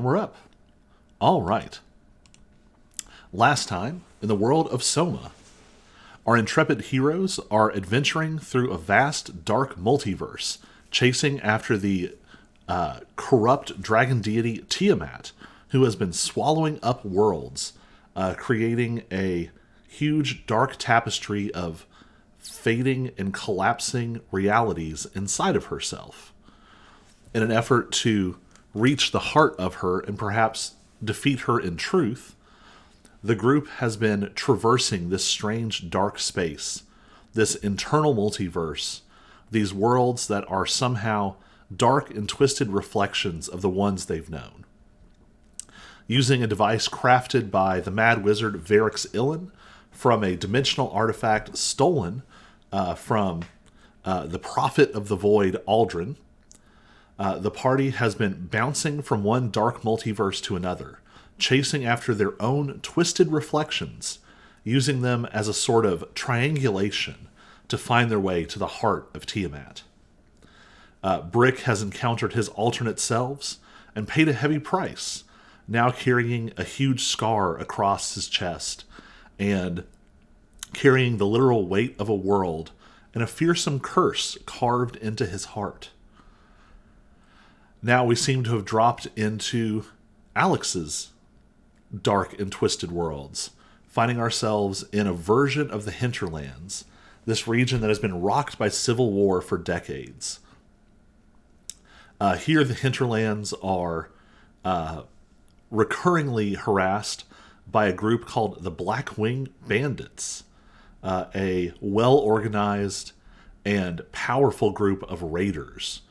we're up. All right. Last time, in the world of Soma, our intrepid heroes are adventuring through a vast, dark multiverse, chasing after the corrupt dragon deity Tiamat, who has been swallowing up worlds, creating a huge dark tapestry of fading and collapsing realities inside of herself. In an effort to reach the heart of her and perhaps defeat her in truth, the group has been traversing this strange dark space, this internal multiverse, these worlds that are somehow dark and twisted reflections of the ones they've known. Using a device crafted by the mad wizard Varix Illen from a dimensional artifact stolen from the prophet of the void Aldrin, the party has been bouncing from one dark multiverse to another, chasing after their own twisted reflections, using them as a sort of triangulation to find their way to the heart of Tiamat. Brick has encountered his alternate selves and paid a heavy price, now carrying a huge scar across his chest and carrying the literal weight of a world and a fearsome curse carved into his heart. Now we seem to have dropped into Alex's dark and twisted worlds, finding ourselves in a version of the hinterlands, this region that has been rocked by civil war for decades. Here, the hinterlands are recurringly harassed by a group called the Blackwing Bandits, a well organized and powerful group of raiders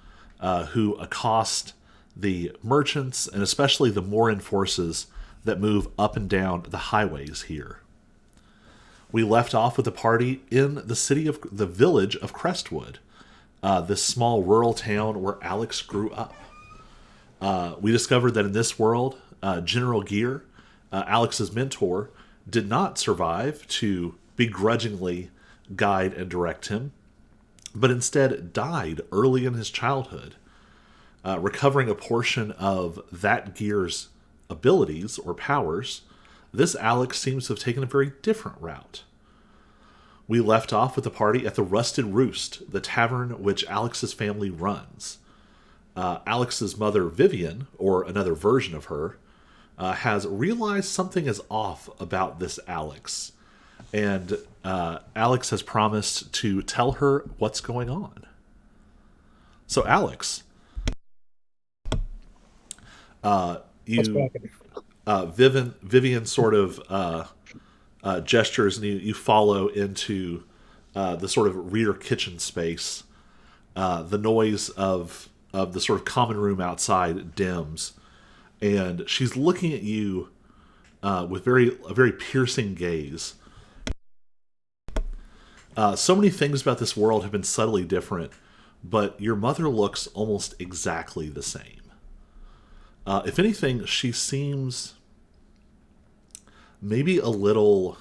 who accost the merchants and especially the Morin forces that move up and down the highways here. We left off with a party in the village of Crestwood, this small rural town where Alex grew up. We discovered that in this world, General Gear, Alex's mentor, did not survive to begrudgingly guide and direct him, but instead died early in his childhood. Recovering a portion of that Gear's abilities or powers, this Alex seems to have taken a very different route. We left off with the party at the Rusted Roost, the tavern which Alex's family runs. Alex's mother, Vivian, or another version of her, has realized something is off about this Alex. And Alex has promised to tell her what's going on. So, Alex, Vivian sort of gestures, and you follow into the sort of rear kitchen space. The noise of the sort of common room outside dims, and she's looking at you with a very piercing gaze. So many things about this world have been subtly different, but your mother looks almost exactly the same. If anything, she seems maybe a little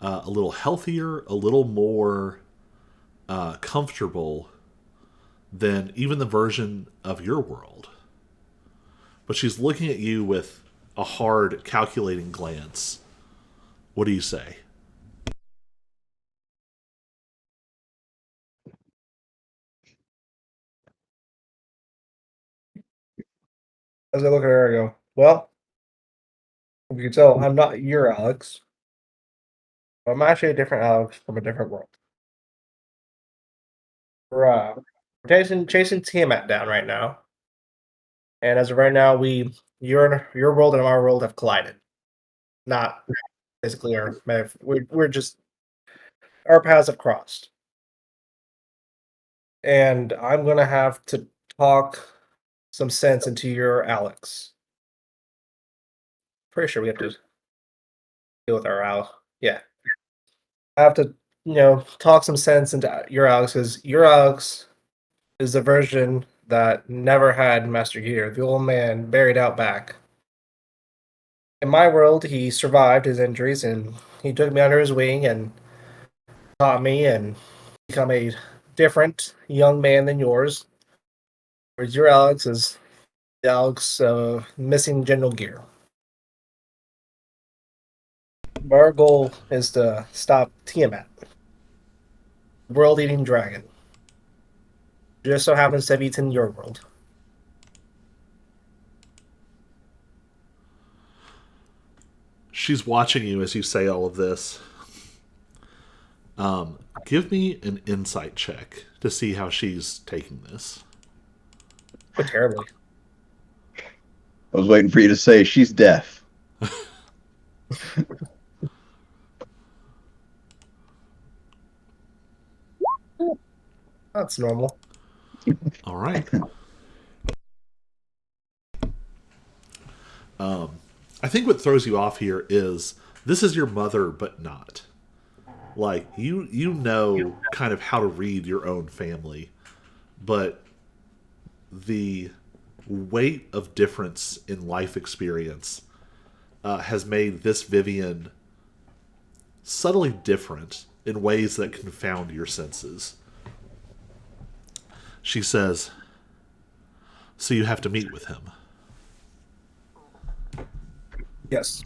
healthier, a little more comfortable than even the version of your world. But she's looking at you with a hard, calculating glance. What do you say? As I look at her, I go, well, if you can tell, I'm not your Alex. I'm actually a different Alex from a different world. We're chasing Tiamat down right now. And as of right now, your world and our world have collided. Not physically or we're just our paths have crossed. And I'm gonna have to talk some sense into your Alex. Pretty sure we have to deal with our Al. Yeah. I have to, talk some sense into your Alex because your Alex is the version that never had Master Gear, the old man buried out back. In my world, he survived his injuries and he took me under his wing and taught me and become a different young man than yours. Whereas your Alex is Alex missing general gear. But our goal is to stop Tiamat, world-eating dragon. Just so happens to have eaten your world. She's watching you as you say all of this. Give me an insight check to see how she's taking this. Oh, terribly. I was waiting for you to say she's deaf. That's normal. All right. I think what throws you off here is this is your mother, but not. Like you know kind of how to read your own family, but the weight of difference in life experience has made this Vivian subtly different in ways that confound your senses. She says, "So you have to meet with him." Yes.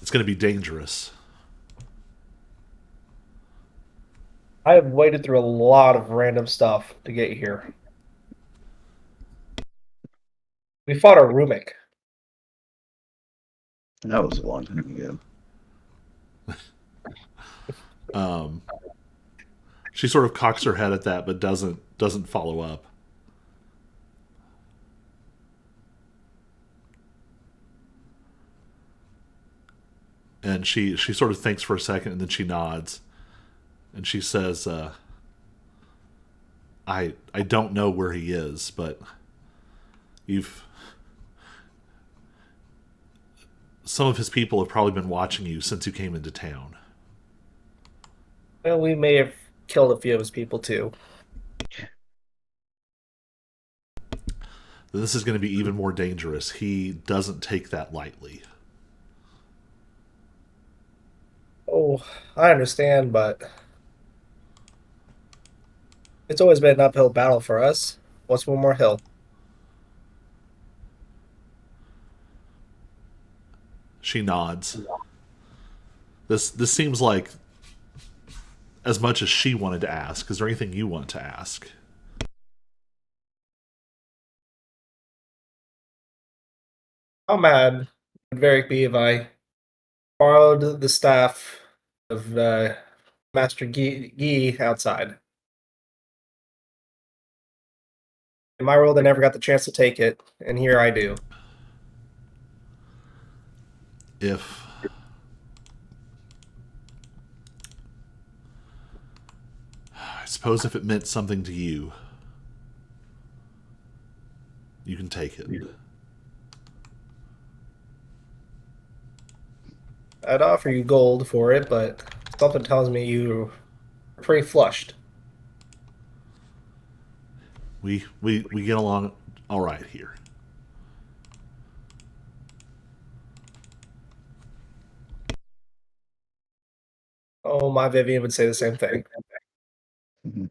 It's going to be dangerous. I have waded through a lot of random stuff to get here. We fought a Rumik. That was a long time ago. She sort of cocks her head at that, but doesn't follow up. And she sort of thinks for a second, and then she nods, and she says, "I don't know where he is, but you've some of his people have probably been watching you since you came into town." Well, we may have killed a few of his people too. This is going to be even more dangerous. He doesn't take that lightly. Oh, I understand, but it's always been an uphill battle for us. What's one more hill? She nods. This seems like as much as she wanted to ask. Is there anything you want to ask? How mad would Varric be if I borrowed the staff of Master Gee outside? In my world, I never got the chance to take it, and here I do. If I suppose if it meant something to you, you can take it. I'd offer you gold for it, but something tells me you're pretty flushed. We get along all right here. Oh, my Vivian would say the same thing. Mhm.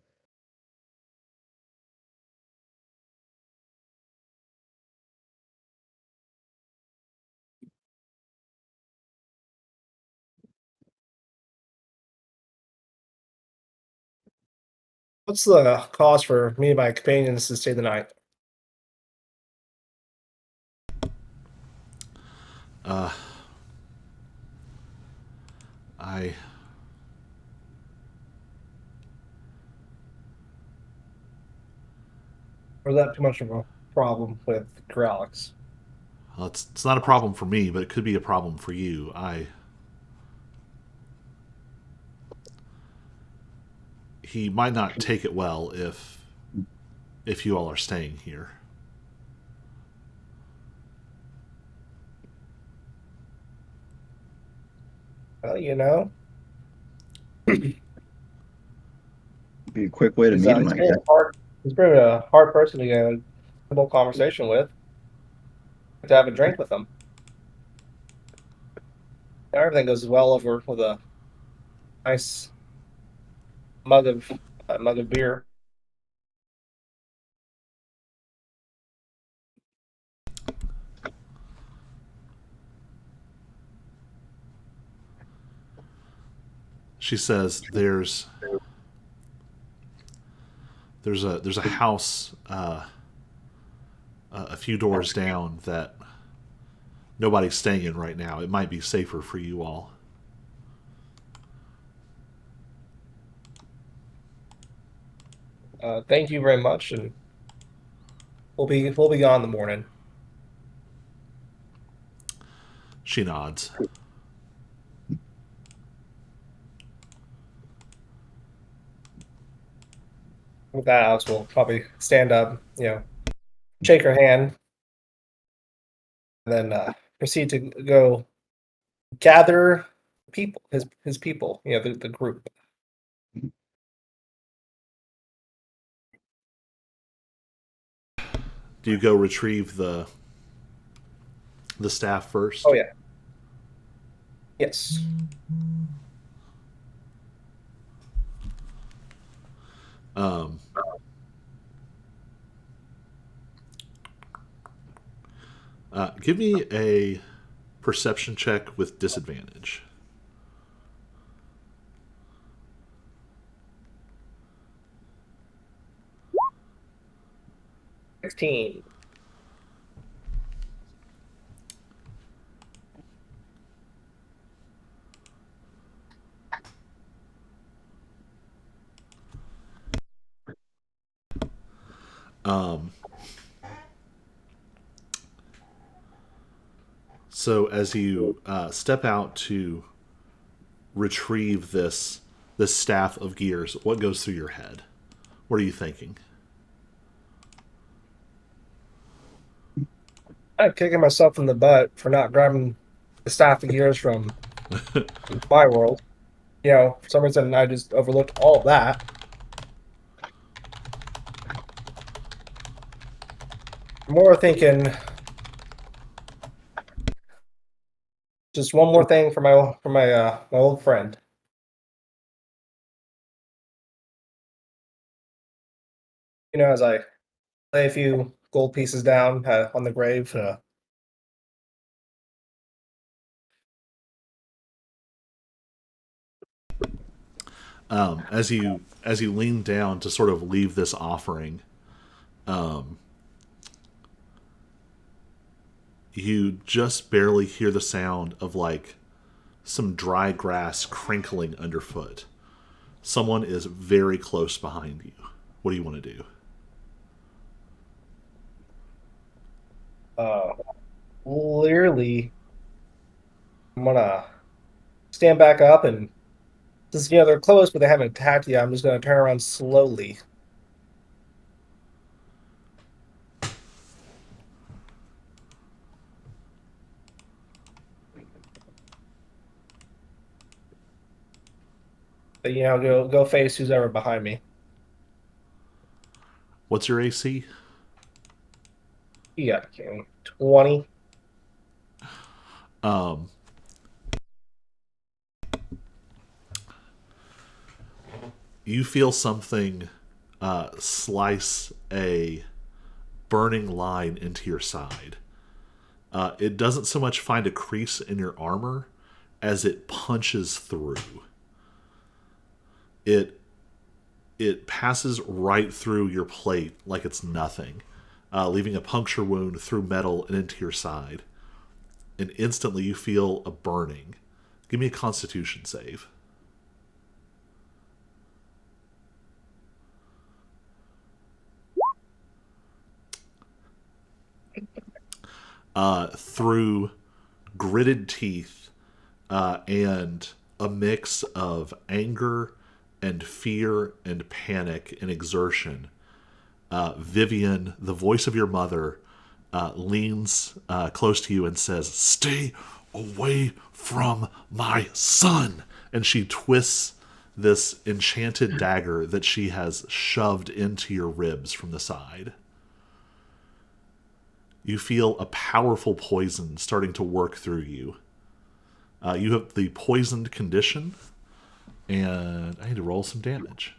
What's the cost for me and my companions to stay the night? I Or is that too much of a problem with Coralix? well, it's not a problem for me, but it could be a problem for you. I He might not take it well if you all are staying here. Well, you know, Be a quick way to he's meet uh, him, he's I pretty guess. hard. He's pretty a hard person to get a simple conversation with. To have a drink with him. Everything goes well over with a nice mug of mug of beer. She says there's a house a few doors down that nobody's staying in right now. It might be safer for you all. Thank you very much, and we'll be gone in the morning. She nods. With that, Alex will probably stand up, shake her hand, and then proceed to go gather people, his people, the group. Do you go retrieve the staff first? Oh yeah, yes. Um, give me a perception check with disadvantage. 16. Um, so as you step out to retrieve this staff of gears, what goes through your head? What are you thinking? I'm kicking myself in the butt for not grabbing the staff of gears from my world. For some reason, I just overlooked all of that. More thinking, just one more thing for my old friend. As I lay a few gold pieces down on the grave. As you lean down to sort of leave this offering, um, you just barely hear the sound of like some dry grass crinkling underfoot. Someone is very close behind you. What do you want to do? Uh, Clearly, I'm gonna stand back up and since they're close, but they haven't attacked yet. I'm just gonna turn around slowly. But, go face who's ever behind me. What's your AC? Yeah, 20. Um, you feel something slice a burning line into your side. It doesn't so much find a crease in your armor as it punches through. It it passes right through your plate like it's nothing, leaving a puncture wound through metal and into your side. And instantly you feel a burning. Give me a Constitution save. Through gritted teeth and a mix of anger and fear and panic and exertion, Vivian, the voice of your mother, leans close to you and says, "Stay away from my son." And she twists this enchanted dagger that she has shoved into your ribs from the side. You feel a powerful poison starting to work through you. You have the poisoned condition, and I need to roll some damage.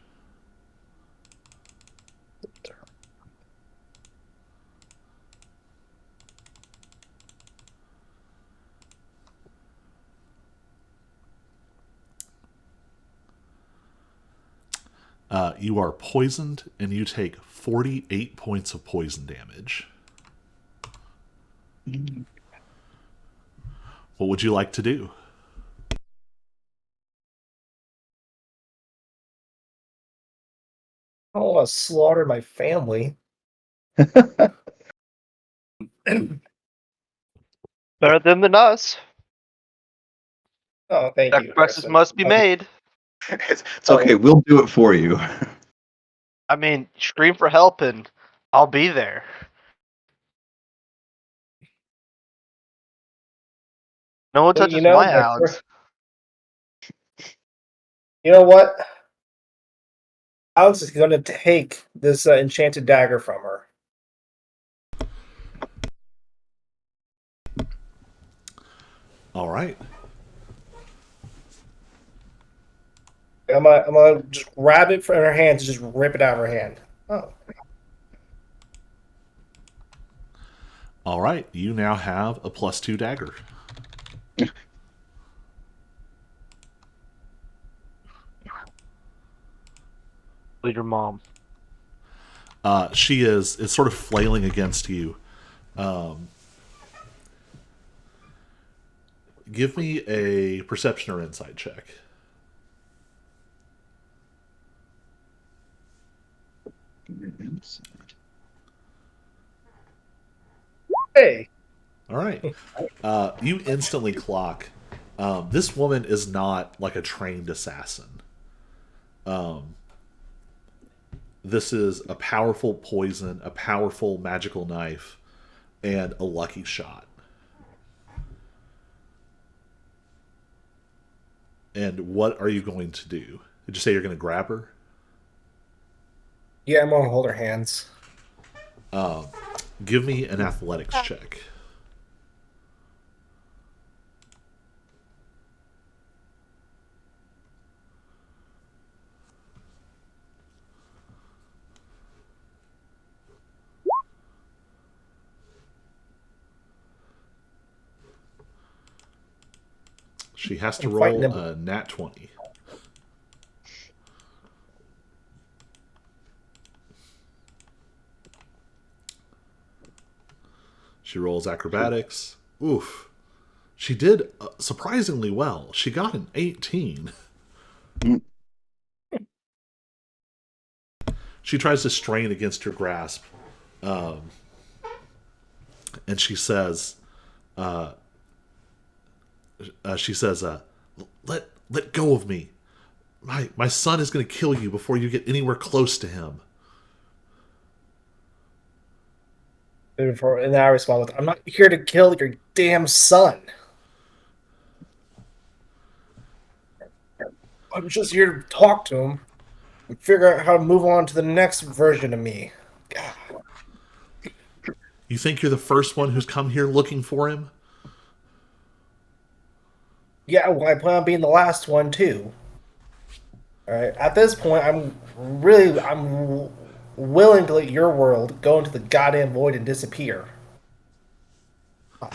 You are poisoned, and you take 48 points of poison damage. What would you like to do? I don't want to slaughter my family. Better them than us. Oh, thank you, Sacrifices Harrison. must be made. It's okay. We'll do it for you. I mean, scream for help and I'll be there. No one But touches my my Alex. you know what? Alex is going to take this enchanted dagger from her. All right. I'm gonna just grab it from her hand to just rip it out of her hand. Oh, All right. You now have a +2 dagger. Lead your mom. She is sort of flailing against you. Give me a perception or insight check. hey! All right. You instantly clock. This woman is not like a trained assassin. This is a powerful poison, a powerful magical knife, and a lucky shot. And what are you going to do? Did you say you're going to grab her? Yeah, I'm gonna hold her hands. Give me an athletics check. She has to roll a nat 20. She rolls acrobatics. Oof. She did surprisingly well. She got an 18. She tries to strain against your grasp. And she says, let go of me. My son is going to kill you before you get anywhere close to him. And I respond with, "I'm not here to kill your damn son. I'm just here to talk to him and figure out how to move on to the next version of me." God. You think you're the first one who's come here looking for him? Yeah, well, I plan on being the last one too. All right. At this point, I'm willing to let your world go into the goddamn void and disappear. Oh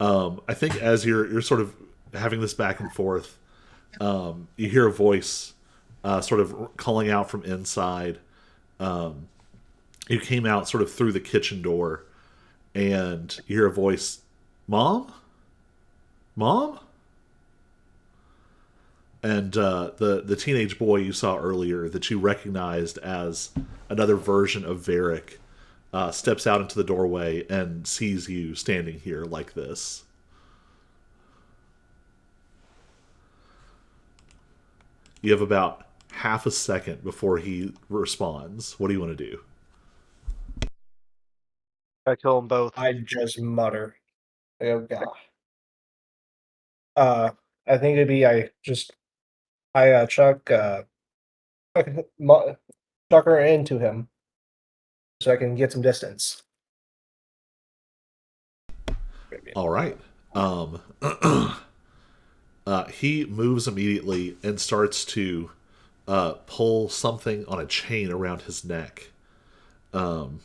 God. I think as you're sort of having this back and forth, you hear a voice sort of calling out from inside. You came out sort of through the kitchen door, and you hear a voice, "Mom, Mom." And the teenage boy you saw earlier that you recognized as another version of Varric steps out into the doorway and sees you standing here like this. You have about half a second before he responds. What do you want to do? I kill them both. I just mutter, "Oh God." I think it'd be chuck chuck her into him so I can get some distance. All right. He moves immediately and starts to pull something on a chain around his neck. And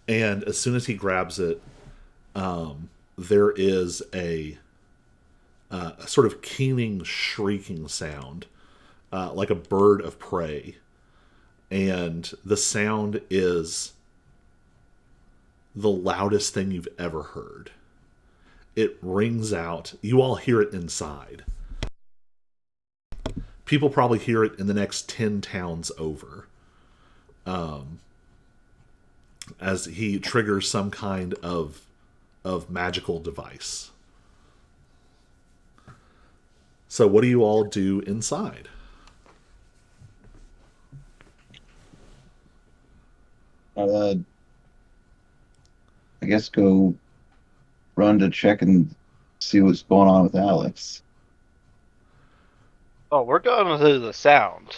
as soon as he grabs it, there is a a sort of keening, shrieking sound, like a bird of prey. And the sound is the loudest thing you've ever heard. It rings out. You all hear it inside. People probably hear it in the next 10 towns over. As he triggers some kind of magical device. So what do you all do inside? I guess go run to check and see what's going on with Alex. Oh, we're going to the sound.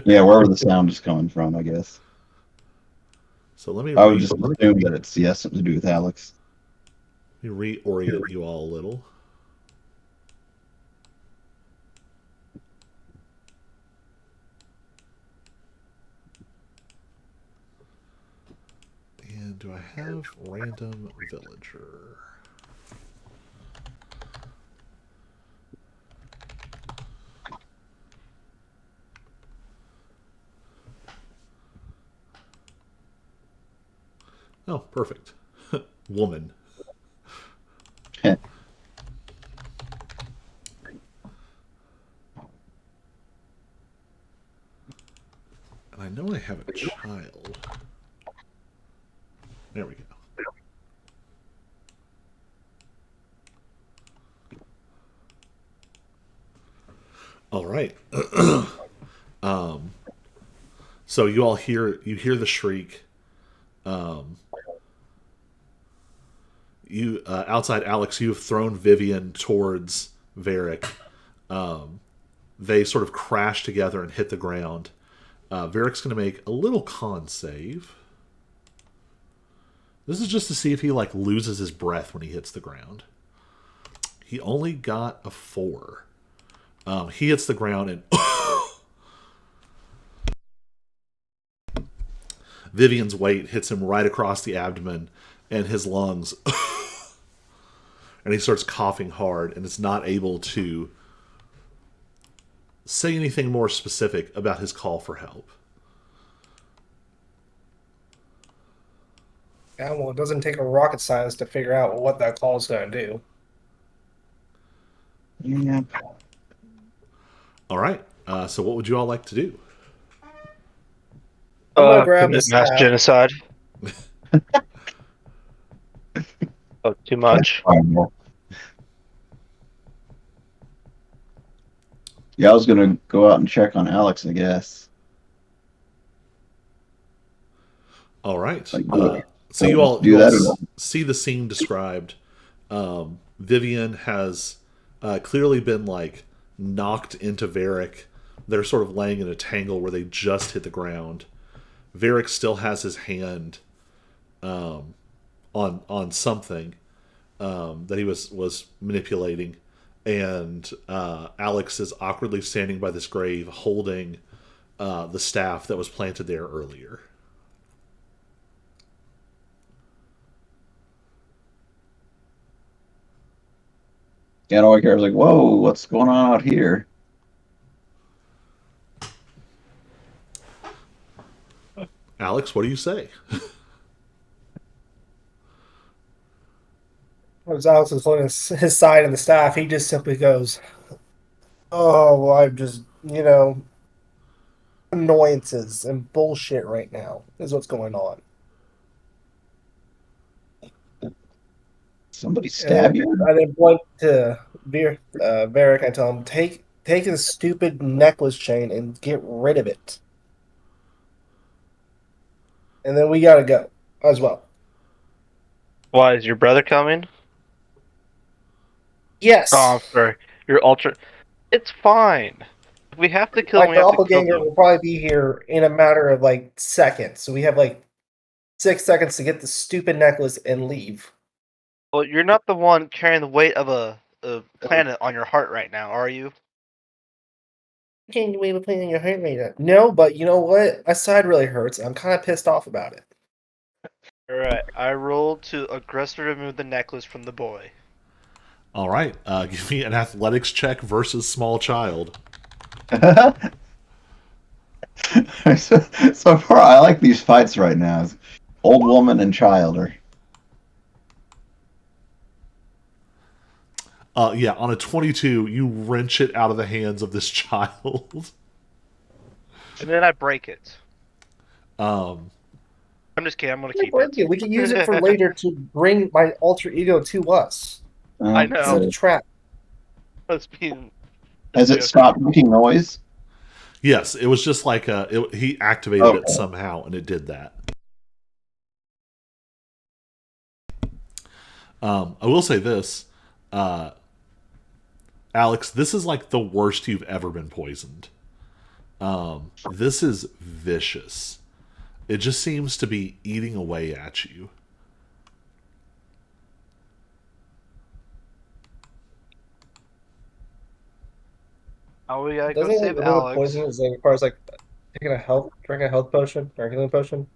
Yeah, wherever the sound is coming from, I guess. So let me I would just assume that it's something to do with Alex. reorient you all a little. And do I have random villager? Oh, perfect. Woman. Heh. And I know I have a child. There we go. All right. So you all hear the shriek. You outside Alex, you have thrown Vivian towards Varric. They sort of crash together and hit the ground. Varric's going to make a little con save. This is just to see if he like loses his breath when he hits the ground. He only got a 4. He hits the ground and Vivian's weight hits him right across the abdomen and his lungs. And he starts coughing hard and is not able to say anything more specific about his call for help. Yeah, well, it doesn't take a rocket science to figure out what that call is going to do. Yeah. All right. So what would you all like to do? I'm gonna grab the Commit mass staff. genocide. Oh, too much. Yeah, I was gonna go out and check on Alex, I guess. All right. Like, So you all do that or not? see the scene described. Vivian has clearly been like knocked into Varric. They're sort of laying in a tangle where they just hit the ground. Varric still has his hand on something that he was manipulating, and Alex is awkwardly standing by this grave, holding the staff that was planted there earlier. Yeah, all I care was like, whoa, what's going on out here? Alex, what do you say? As Alex is holding his side of the staff, he just simply goes, "Oh, well, I'm just, annoyances and bullshit right now is what's going on." Somebody stab you? I then point to Varric and tell him, take this stupid necklace chain and get rid of it. And then we gotta go as well. Why, is your brother coming? Yes. Oh, I'm sorry. You're ultra. It's fine. If we have to kill him, Like we the have to kill doppelganger him. will probably be here in a matter of like seconds. So we have like 6 seconds to get the stupid necklace and leave. Well, you're not the one carrying the weight of a planet on your heart right now, are you? Can you wave a plane in your heart right now? No, but you know what? My side really hurts. I'm kind of pissed off about it. Alright, I rolled to aggressor remove the necklace from the boy. All right. Give me an athletics check versus small child. So far, I like these fights right now. Old woman and child are. Yeah, on a 22, you wrench it out of the hands of this child. And then I break it. Um, I'm just kidding. I'm gonna Why keep break it? We can use it for later to bring my alter ego to us. I know. This is a trap. That's being. Has it stopped making noise? yes, it was just like he activated it Okay. somehow, and it did that. I will say this, Alex. This is like the worst you've ever been poisoned. This is vicious. It just seems to be eating away at you. Oh, we gotta Doesn't go it save like a little Alex. poison is like requires like drinking a health potion or a healing potion?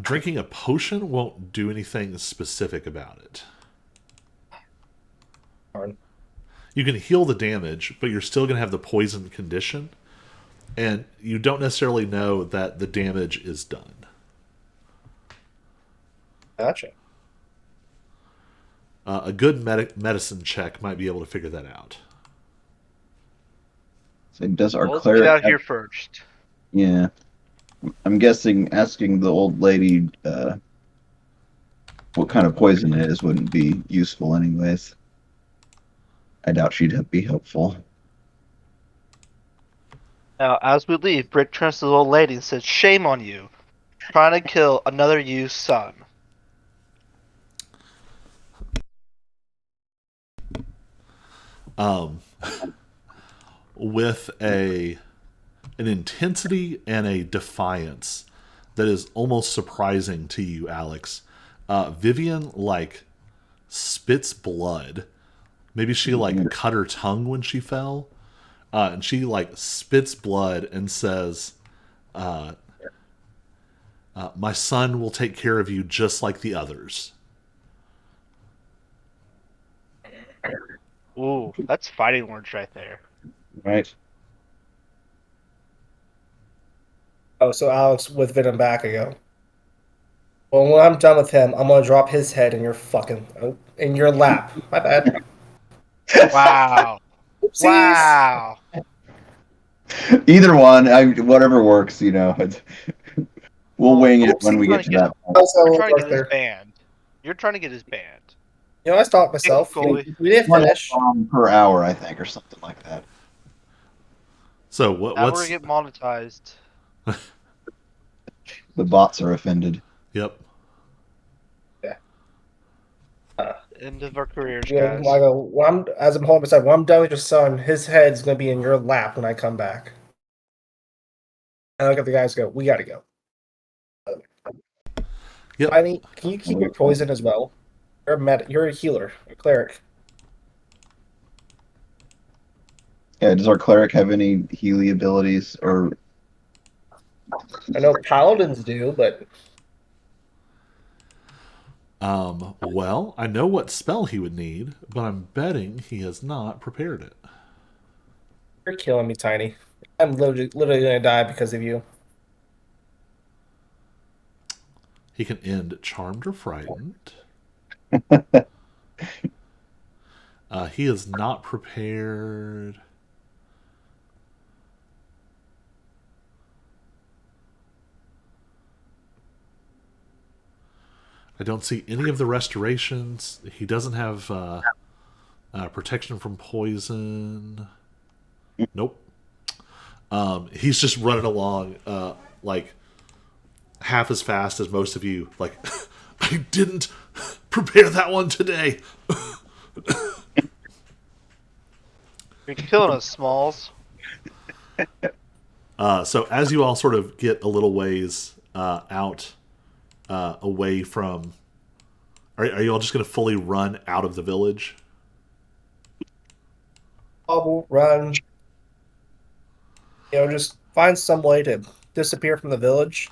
Drinking a potion won't do anything specific about it. Darn. You can heal the damage, but you're still going to have the poison condition, and you don't necessarily know that the damage is done. Gotcha. A good medicine check might be able to figure that out. So does our Well, let's cleric get out have- here first. Yeah. I'm guessing asking the old lady what kind of poison it is wouldn't be useful anyways. I doubt she'd be helpful. Now, as we leave, Brick turns to the old lady and says, "Shame on you, trying to kill another used son." With an intensity and a defiance that is almost surprising to you, Alex. Vivian like spits blood. Maybe she like cut her tongue when she fell, and she like spits blood and says, "My son will take care of you just like the others." Ooh, that's fighting words right there. Right. Oh, so Alex with Venom back I go. Well, when I'm done with him, I'm gonna drop his head in your in your lap. My bad. Wow. Oopsies. Wow. Either one, whatever works, we'll wing it Oopsie, when we trying get to to that point. Also, You're trying to right get his there. band. You're trying to get his band. You know, I stopped myself. Goalie. We didn't finish. Per hour, I think, or something like that. So Now we're what's gonna get monetized. The bots are offended. yep. End of our careers, You know, guys. I go, as I'm holding beside, when I'm done with your son, his head's gonna be in your lap when I come back. And I look at the guys, and go, we gotta go. Yep. Tiny, can you keep your poison as well? You're a healer, a cleric. Yeah, does our cleric have any Healy abilities or I know paladins do, but Well, I know what spell he would need, but I'm betting he has not prepared it. you're killing me, Tiny. I'm literally gonna die because of you. He can end charmed or frightened. He is not prepared. I don't see any of the restorations. He doesn't have protection from poison. Nope. He's just running along like half as fast as most of you. Like, I didn't prepare that one today. You're killing us, Smalls. So as you all sort of get a little ways out, away from, are you all just going to fully run out of the village? Bubble, run. You know, just find some way to disappear from the village.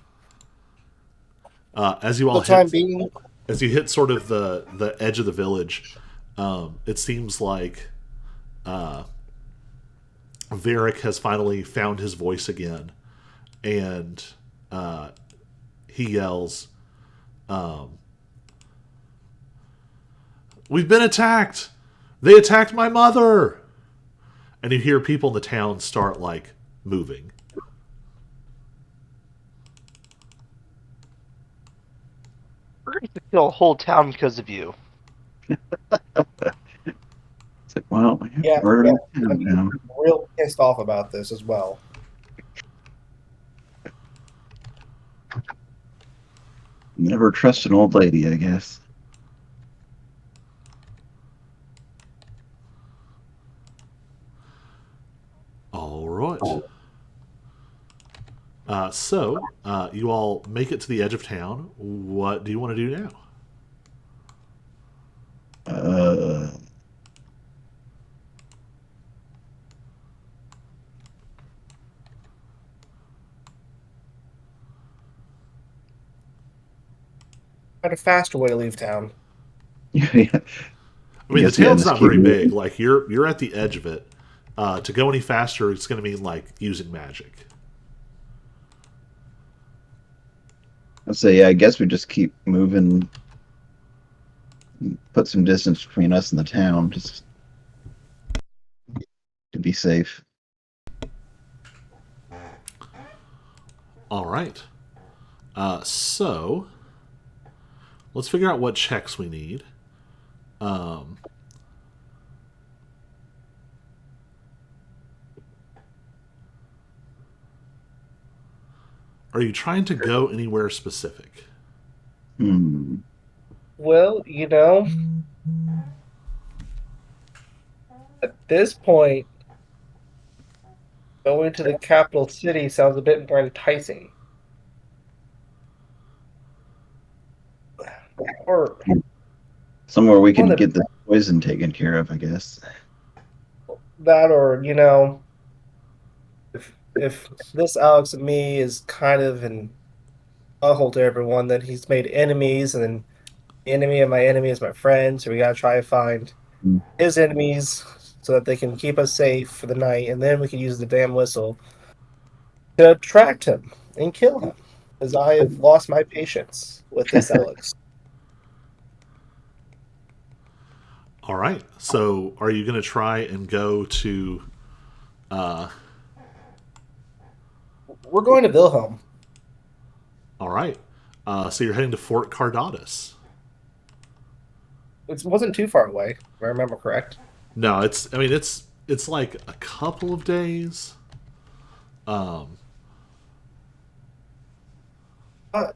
As you For all the time hit, being, As you hit sort of the edge of the village, it seems like Varric has finally found his voice again, and he yells, "We've been attacked! They attacked my mother!" And you hear people in the town start like moving. We're going to kill a whole town because of you. It's like, well, I have Yeah, murder yeah. in town now. I'm real pissed off about this as well. Never trust an old lady, I guess. All right. So, you all make it to the edge of town. What do you want to do now? Uh, Find a faster way to leave town. yeah. I mean, the guess, yeah, town's just not keep very moving. big. Like you're at the edge of it. To go any faster, it's going to mean like using magic. I'd say, yeah, I guess we just keep moving. Put some distance between us and the town, just to be safe. All right. So let's figure out what checks we need. Um, are you trying to go anywhere specific? Hmm. Well, at this point, going to the capital city sounds a bit more enticing. Or Somewhere we one can of get the poison taken care of, I guess. that, or if this Alex and me is kind of an awful to everyone, then he's made enemies, and then the enemy of my enemy is my friend. So we gotta try to find Hmm. his enemies so that they can keep us safe for the night, and then we can use the damn whistle to attract him and kill him. Because I have lost my patience with this Alex. All right. So are you going to try and go to? We're going to Wilhelm. All right. So you're heading to Fort Cardatus. It wasn't too far away, if I remember correct. No, it's. I mean, it's like a couple of days. But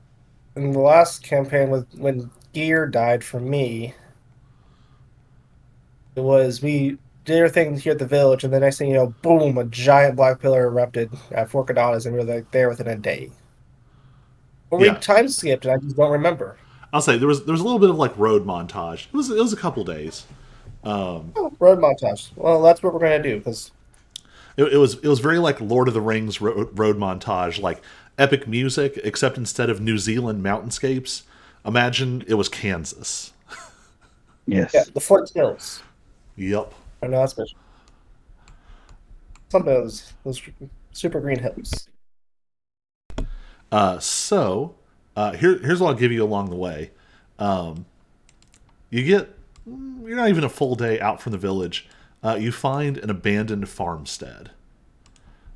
in the last campaign, when Gear died for me, it was we did our thing here at the village, and the next thing you know, boom, a giant black pillar erupted at Fort Cadadas, and we were like there within a day. Or we Yeah, time skipped, and I just don't remember. I'll say there was a little bit of like road montage. It was a couple days. Oh, road montage. Well, that's what we're gonna do because It was very like Lord of the Rings road montage, like epic music, except instead of New Zealand mountainscapes, imagine it was Kansas. yeah, Yes. the Fort Hills. Yep. I know that's something of those super green hills. Here's what I'll give you along the way. You get you're not even a full day out from the village. You find an abandoned farmstead.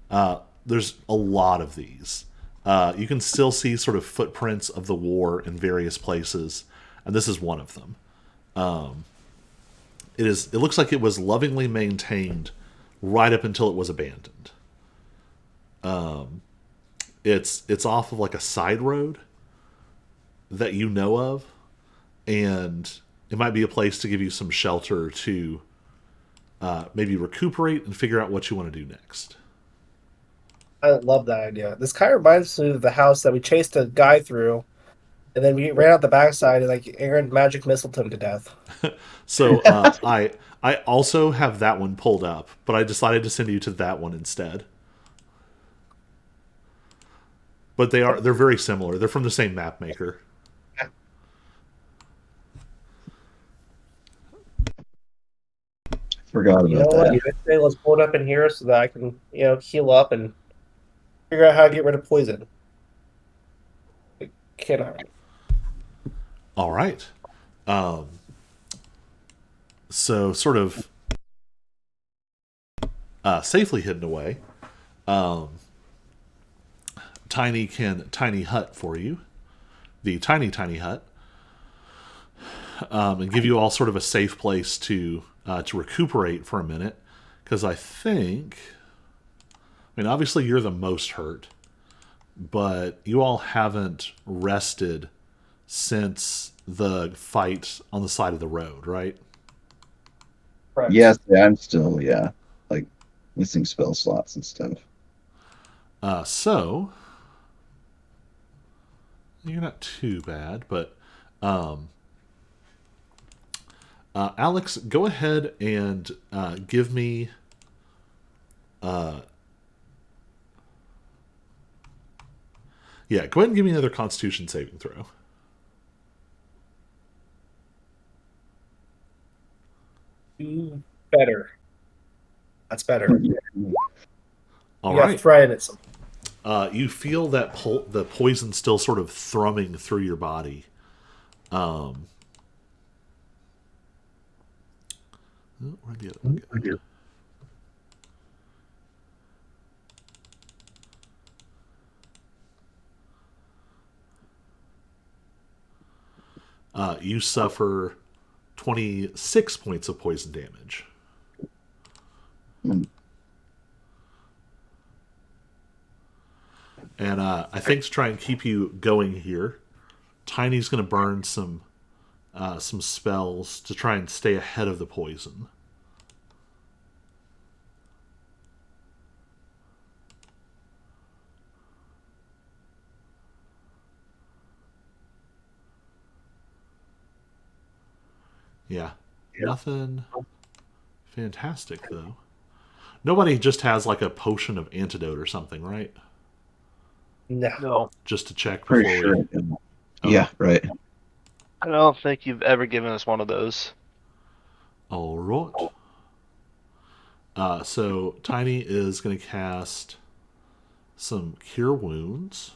There's a lot of these. You can still see sort of footprints of the war in various places, and this is one of them. It looks like it was lovingly maintained right up until it was abandoned. It's off of like a side road that you know of, and it might be a place to give you some shelter to maybe recuperate and figure out what you want to do next. I love that idea. This kind of reminds me of the house that we chased a guy through, and then we ran out the backside and like Aaron magic missiled him to death. So I also have that one pulled up, but I decided to send you to that one instead. But they're very similar. They're from the same map maker. Forgot You know about what? that. Let's say let's pull it up in here so that I can, heal up and figure out how to get rid of poison. Can I? All right. So sort of safely hidden away. Tiny can tiny hut for you, the tiny hut, and give you all sort of a safe place to recuperate for a minute. Because I mean, obviously you're the most hurt, but you all haven't rested since the fight on the side of the road, right? Correct. Yes, I'm still like missing spell slots and stuff. So you're not too bad, but Alex, go ahead and give me. Yeah, go ahead and give me another Constitution saving throw. Better. That's better. All You got right. fried at some. You feel that the poison still sort of thrumming through your body. Where'd the other one go? You suffer 26 points of poison damage. Mm. And I think to try and keep you going here, Tiny's going to burn some spells to try and stay ahead of the poison. Yeah. Nothing fantastic, though. Nobody just has like a potion of antidote or something, right? No. No, Just to check before Pretty sure. we... Yeah, right. I don't think you've ever given us one of those. All right. So Tiny is going to cast some Cure Wounds.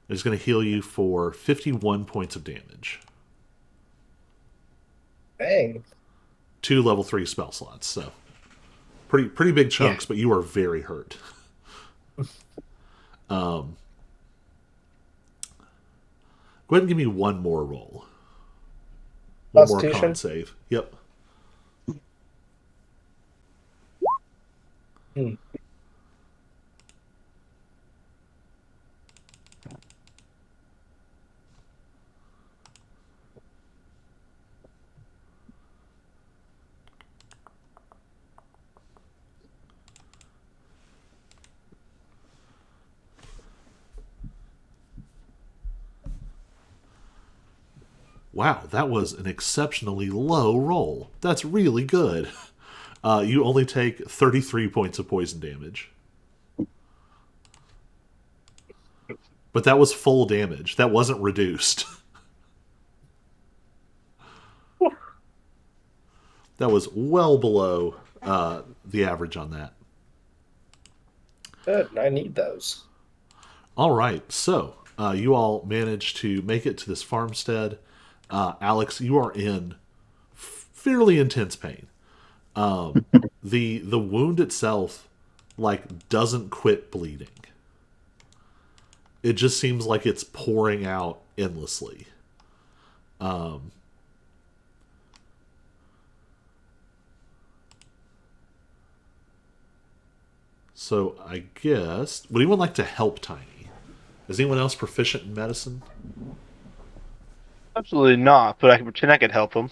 It's going to heal you for 51 points of damage. Dang. 2 level 3 spell slots, so pretty big chunks, but you are very hurt. Go ahead and give me one more roll. One more Constitution? con save. Yep. Hmm. Wow, that was an exceptionally low roll. That's really good. You only take 33 points of poison damage. But that was full damage. That wasn't reduced. That was well below the average on that. Good. I need those. All right, so you all managed to make it to this farmstead. Alex, you are in fairly intense pain. The wound itself doesn't quit bleeding. It just seems like it's pouring out endlessly. So I guess, would anyone like to help Tiny? Is anyone else proficient in medicine? Absolutely not, but I can pretend I could help him.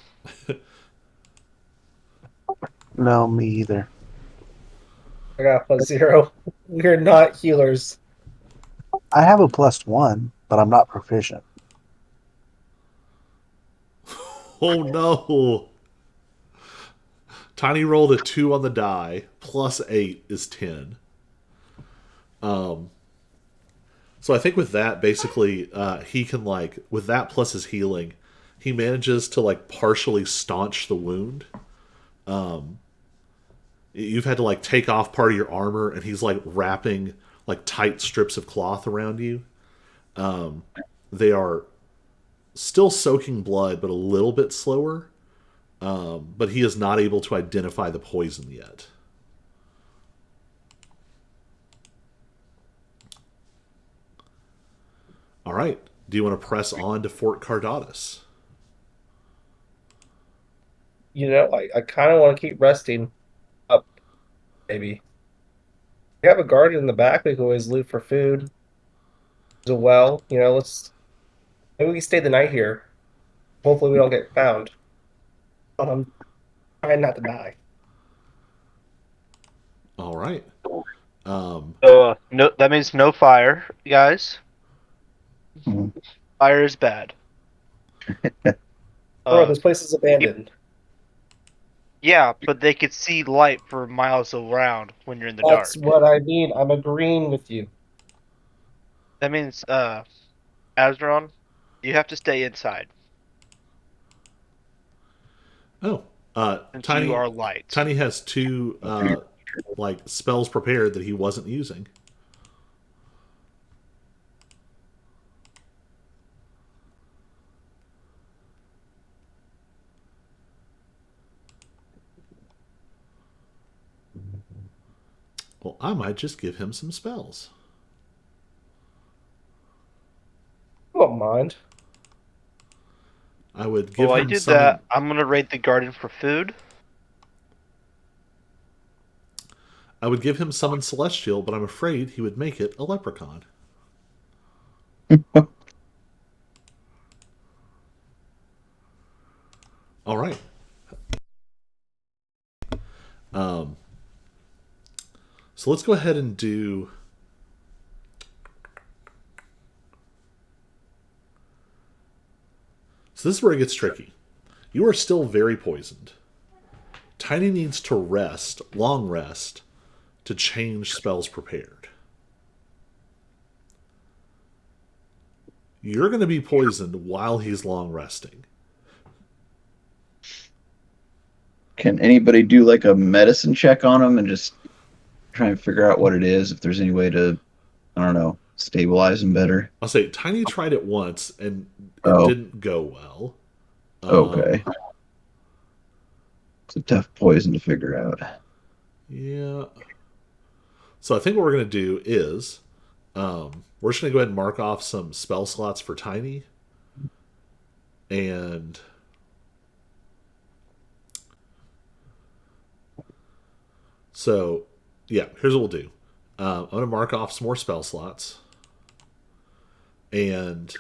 No, me either. I got +0. We're not healers. I have a +1, but I'm not proficient. Oh no! Tiny rolled a 2 on the die, +8 is 10. So I think with that, basically, he can with that plus his healing, he manages to like partially staunch the wound. You've had to like take off part of your armor, and he's like wrapping like tight strips of cloth around you. They are still soaking blood, but a little bit slower. But he is not able to identify the poison yet. All right. Do you want to press on to Fort Cardatus? I kind of want to keep resting up, maybe. We have a guardian in the back. We can always loot for food as well. Maybe we can stay the night here. Hopefully, we don't get found. I'm trying not to die. All right. So no, that means no fire, guys. Mhm. Fire is bad. Bro, this place is abandoned. Yeah, but they could see light for miles around when you're in the That's dark. what I mean. I'm agreeing with you. That means, Azron, you have to stay inside Oh, since Tiny. you are light. Tiny has two like spells prepared that he wasn't using. Well, I might just give him some spells. I don't mind. I would give While I him do summon. that, I'm gonna raid the garden for food. I would give him summon celestial, but I'm afraid he would make it a leprechaun. All right. So let's go ahead and do. So this is where it gets tricky. You are still very poisoned. Tiny needs to rest, long rest, to change spells prepared. You're going to be poisoned while he's long resting. Can anybody do like a medicine check on him and just try and figure out what it is? If there's any way to, I don't know, stabilize him better. I'll say Tiny tried it once and it Oh. didn't go well. Okay. It's a tough poison to figure out. Yeah. So I think what we're going to do is we're just going to go ahead and mark off some spell slots for Tiny. And so, yeah, here's what we'll do. I'm going to mark off some more spell slots. And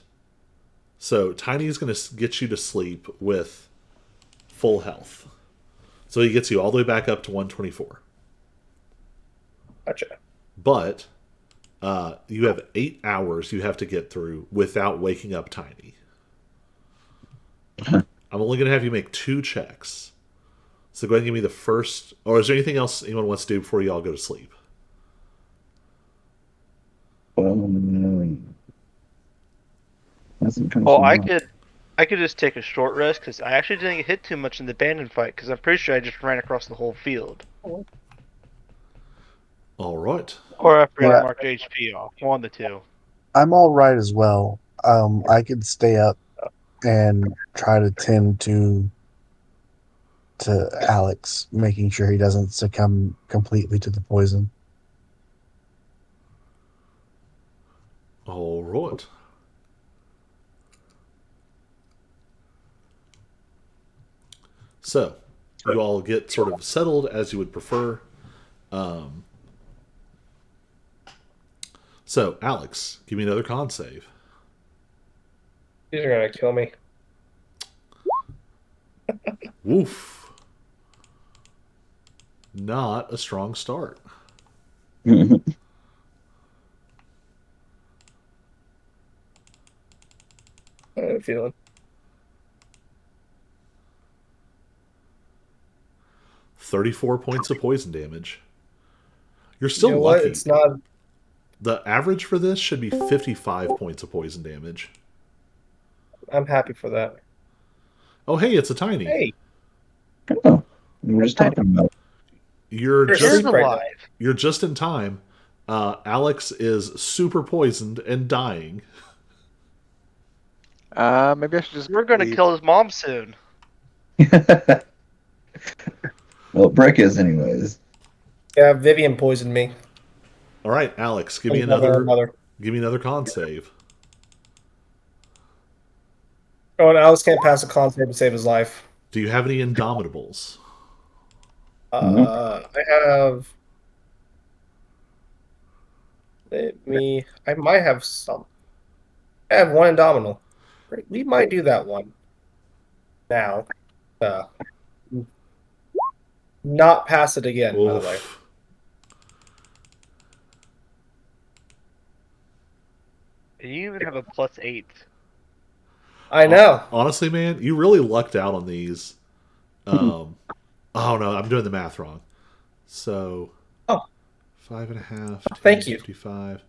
so Tiny is going to get you to sleep with full health. So he gets you all the way back up to 124. Gotcha. But you have 8 hours you have to get through without waking up Tiny. I'm only going to have you make 2 checks. So go ahead and give me the first. Or is there anything else anyone wants to do before you all go to sleep? Nothing comes Well, to I mind. could just take a short rest because I actually didn't get hit too much in the abandoned fight because I'm pretty sure I just ran across the whole field. All right. Or after Yeah. I marked HP off, one of the two. I'm all right as well. I could stay up and try to tend to Alex, making sure he doesn't succumb completely to the poison. All right. So you all get sort of settled as you would prefer. So Alex, give me another con save. These are gonna kill me. Woof. Not a strong start. I have a feeling. 34 points of poison damage. You're still You know what? lucky. It's not. The average for this should be 55 points of poison damage. I'm happy for that. Oh, hey, it's a tiny. Hey, Oh, we were just talking about. You're you're It is just asleep right now. alive. you're just in time. Alex is super poisoned and dying. Maybe I should just We're gonna leave. kill his mom soon. Well, Brick is anyways. Yeah, Vivian poisoned me. All right, Alex, give me And mother, another mother. con save. Oh, and Alex can't pass a con save to save his life. Do you have any Indomitables? No. I have. I might have some. I have one Indomitable. Great. We might do that one now. Uh, not pass it again, by the way. Oof. You even have a +8. I know. Honestly, man, you really lucked out on these. Oh no, I'm doing the math wrong. So, Oh. 5.5. Thank you. 55.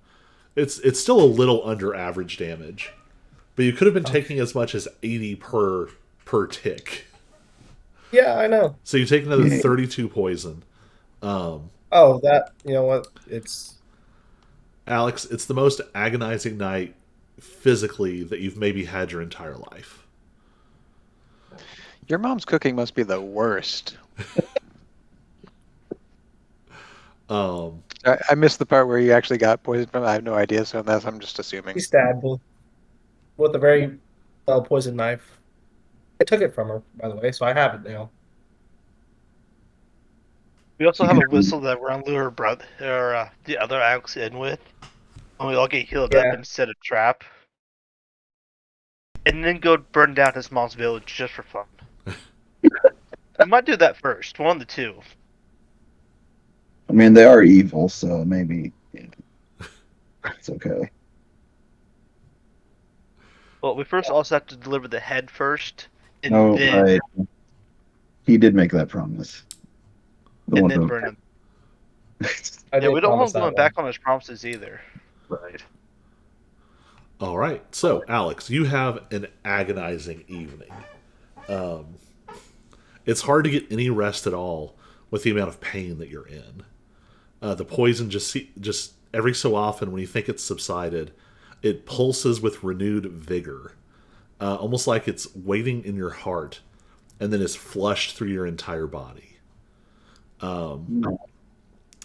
It's still a little under average damage, but you could have been taking as much as 80 per tick. Yeah, I know. So you take another 32 poison. Oh, that, you know what? It's. Alex, it's the most agonizing night physically that you've maybe had your entire life. Your mom's cooking must be the worst. I missed the part where you actually got poisoned from. I have no idea, so I'm just assuming. She stabbed me with a very well poisoned knife. I took it from her, by the way, so I have it now. We also have a whistle that we're gonna lure her brother or the other Alex in with, and we all get healed up Yeah. and set a trap, and then go burn down his mom's village just for fun. We might do that first. One of the two. I mean, they are evil, so maybe it's okay. Well, we first also have to deliver the head first, and No, then he did make that promise. The and one then who- burn him. I Yeah, did we don't promise want him going that back on his promises either. Right. All right. So, Alex, you have an agonizing evening. It's hard to get any rest at all with the amount of pain that you're in. The poison just every so often, when you think it's subsided, it pulses with renewed vigor, almost like it's waiting in your heart, and then is flushed through your entire body.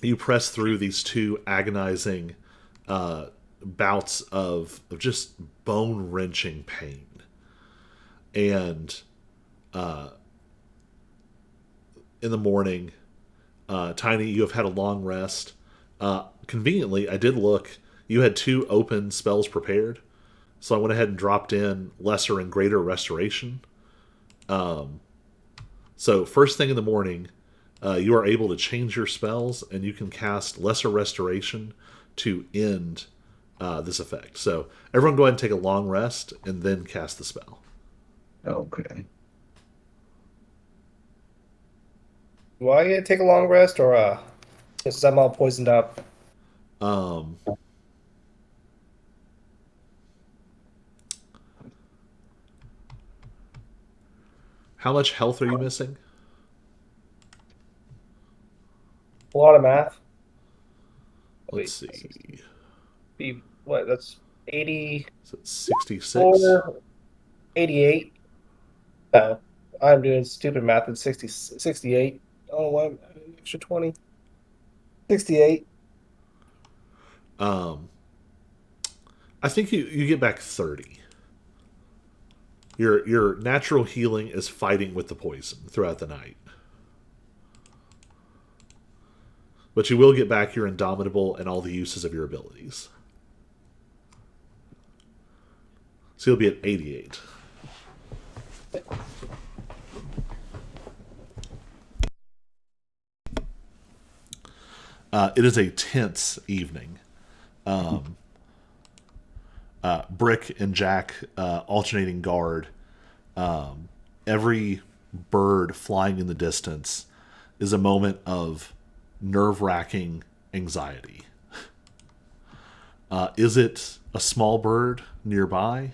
You press through these two agonizing bouts of just bone wrenching pain, and in the morning, Tiny, you have had a long rest. Conveniently, I did look. You had 2 open spells prepared, so I went ahead and dropped in Lesser and Greater Restoration. So first thing in the morning, you are able to change your spells, and you can cast Lesser Restoration to end this effect. So everyone go ahead and take a long rest, and then cast the spell. Okay. Do I get to take a long rest, or since I'm all poisoned up? Um, how much health are you missing? A lot of math. Let's see. Be what? That's 84, Is it 66? 88. No, I'm doing stupid math at 60, 68. Oh, why extra 20? 68. I think you get back 30. Your natural healing is fighting with the poison throughout the night. But you will get back your Indomitable and all the uses of your abilities. So you'll be at 88. It is a tense evening. Brick and Jack alternating guard. Every bird flying in the distance is a moment of nerve-wracking anxiety. Is it a small bird nearby?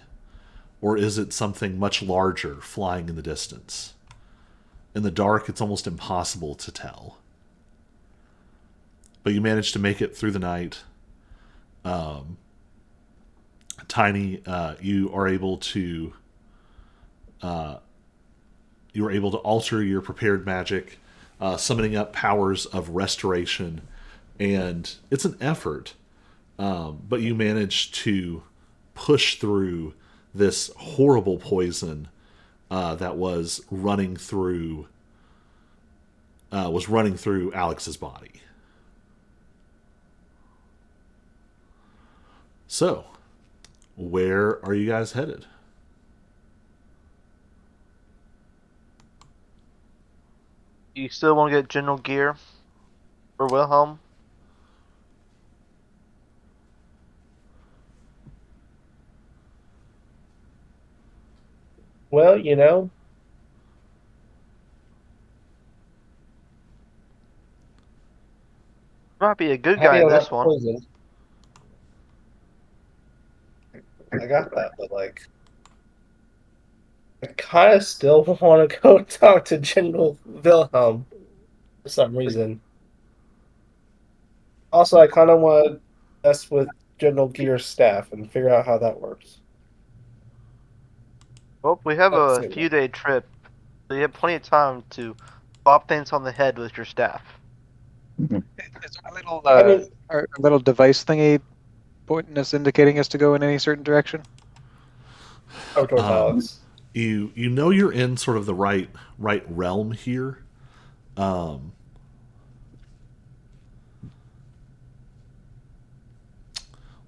or is it something much larger flying in the distance? In the dark, it's almost impossible to tell. But you manage to make it through the night. Tiny, you are able to alter your prepared magic, summoning up powers of restoration, and it's an effort, but you manage to push through this horrible poison that was running through Alex's body. So, where are you guys headed? You still want to get general gear for Wilhelm? Well, Might be a good guy having in a lot this of one. poison. I got that, but like, I kind of still want to go talk to General Wilhelm for some reason. Also, I kind of want to mess with General Gear's staff and figure out how that works. Well, we have At the a same few day trip, so you have plenty of time to bop things on the head with your staff. Is our little I mean, our little device thingy pointing us, indicating us to go in any certain direction? over towards Alex. You know you're in sort of the right realm here.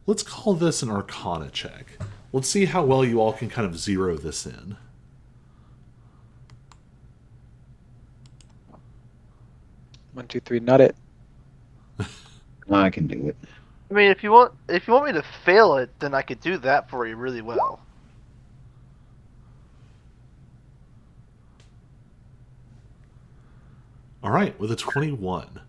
Let's call this an Arcana check. Let's see how well you all can kind of zero this in. One, two, three, not it. I can do it. I mean, if you want me to fail it, then I could do that for you really well. All right, with a 21.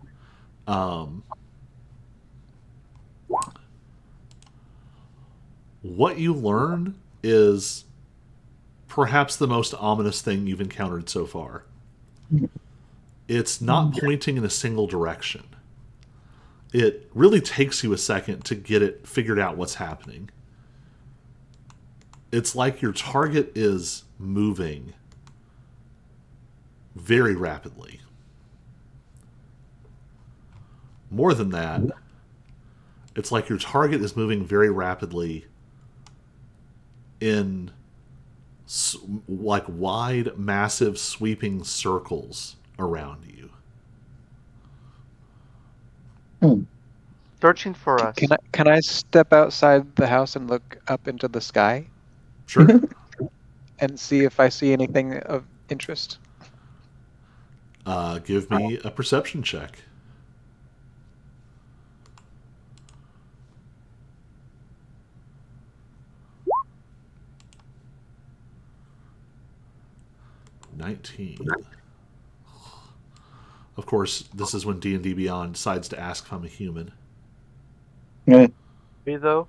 What you learn is perhaps the most ominous thing you've encountered so far. It's not pointing in a single direction. It really takes you a second to get it figured out what's happening. It's like your target is moving very rapidly. More than that, it's like your target is moving very rapidly in like wide, massive, sweeping circles around you. Searching for us. Can I step outside the house and look up into the sky Sure. and see if I see anything of interest? Give me a perception check. Of course, this is when D&D Beyond decides to ask if I'm a human. Yeah, Me though.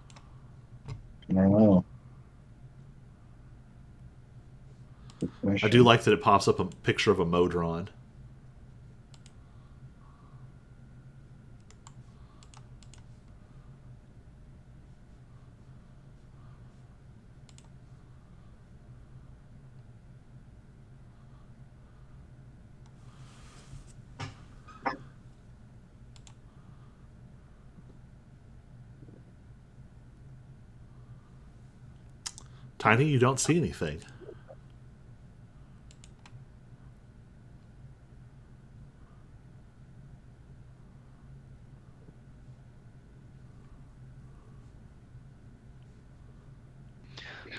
I don't know. Good I question. do like that it pops up a picture of a Modron. Tiny, you don't see anything.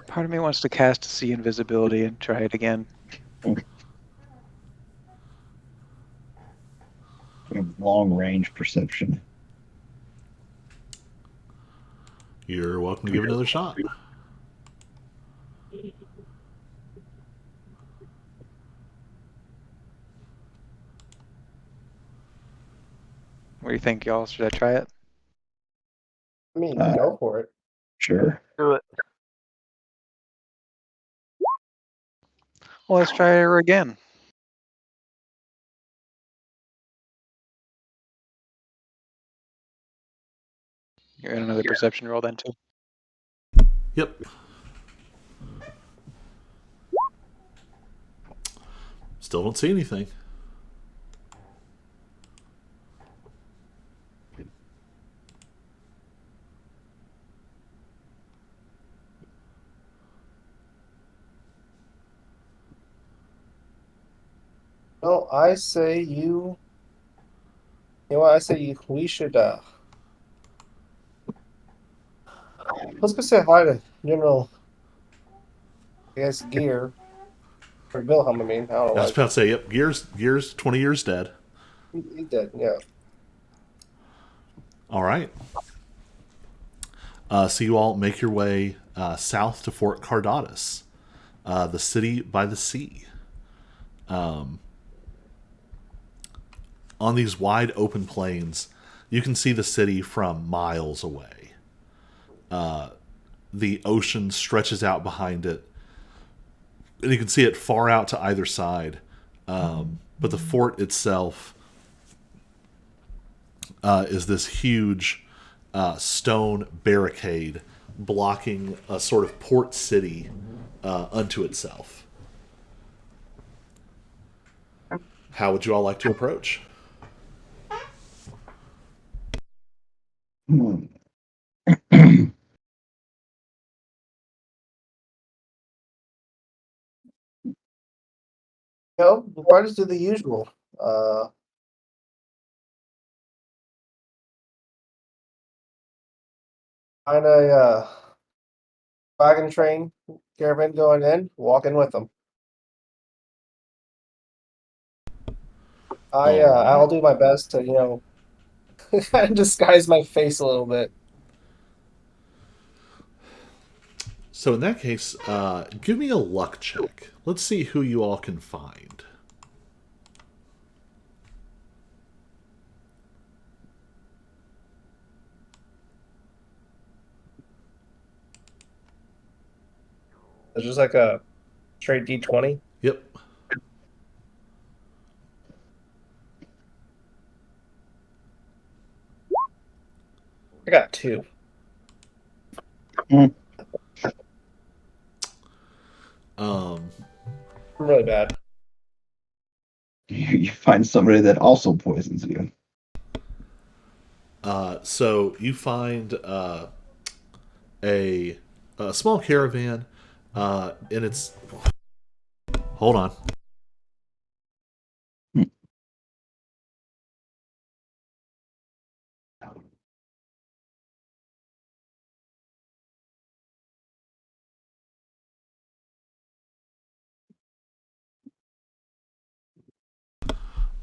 Part of me wants to cast see invisibility and try it again. Long range perception. You're welcome to give it another shot. What do you think, y'all? Should I try it? I mean, go for it. Sure. Do it. Well, let's try her again. You're in another perception roll then, too. Yep. Still don't see anything. Well, I say you. You know what? I say we should. Let's go say hi to General. I guess Gear or Wilhelm. I mean, I don't know I was why about to say, yep, Gears 20 years dead. he did. Yeah. All right. So you all make your way south to Fort Cardatus, the city by the sea. On these wide open plains, you can see the city from miles away. The ocean stretches out behind it, and you can see it far out to either side. But the fort itself is this huge stone barricade blocking a sort of port city unto itself. How would you all like to approach? Hmm. We'll probably just do the usual. Find a wagon train caravan going in. Walk in with them. I'll do my best to kind of disguise my face a little bit. So in that case, give me a luck check. Let's see who you all can find. It's just like a straight D20. Yep. I got 2. Um, I'm really bad. You find somebody that also poisons you. so you find a small caravan, and it's. Hold on.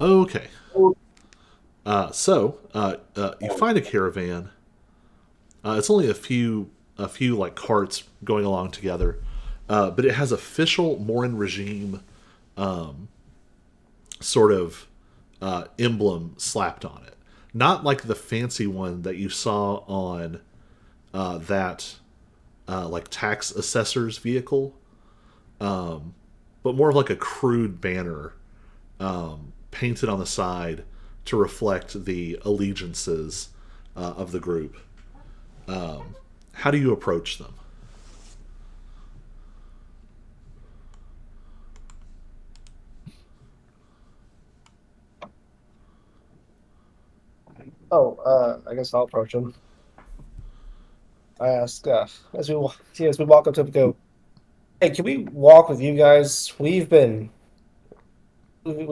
Okay. You find a caravan. It's only a few like carts going along together, but it has official Morin regime sort of emblem slapped on it. Not like the fancy one that you saw on that like tax assessor's vehicle, but more of like a crude banner painted on the side to reflect the allegiances of the group. How do you approach them? I guess I'll approach him. I ask as we walk up to him, go, hey, can we walk with you guys? We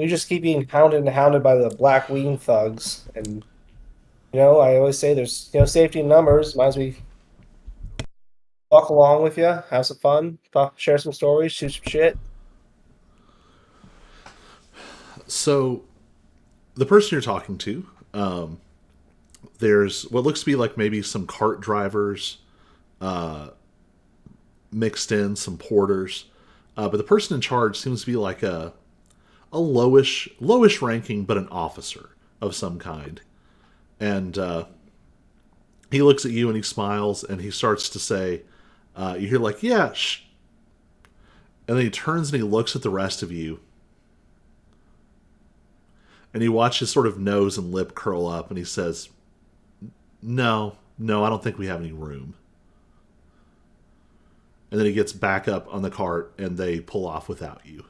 just keep being hounded and hounded by the Black Wing thugs, and I always say there's safety in numbers. Might as well walk along with you, have some fun, talk, share some stories, shoot some shit. So, the person you're talking to, there's what looks to be like maybe some cart drivers mixed in, some porters, but the person in charge seems to be like a lowish ranking, but an officer of some kind. And he looks at you and he smiles and he starts to say, you hear like, yeah, And then he turns and he looks at the rest of you. And he watches his sort of nose and lip curl up, and he says, No, I don't think we have any room. And then he gets back up on the cart, and they pull off without you.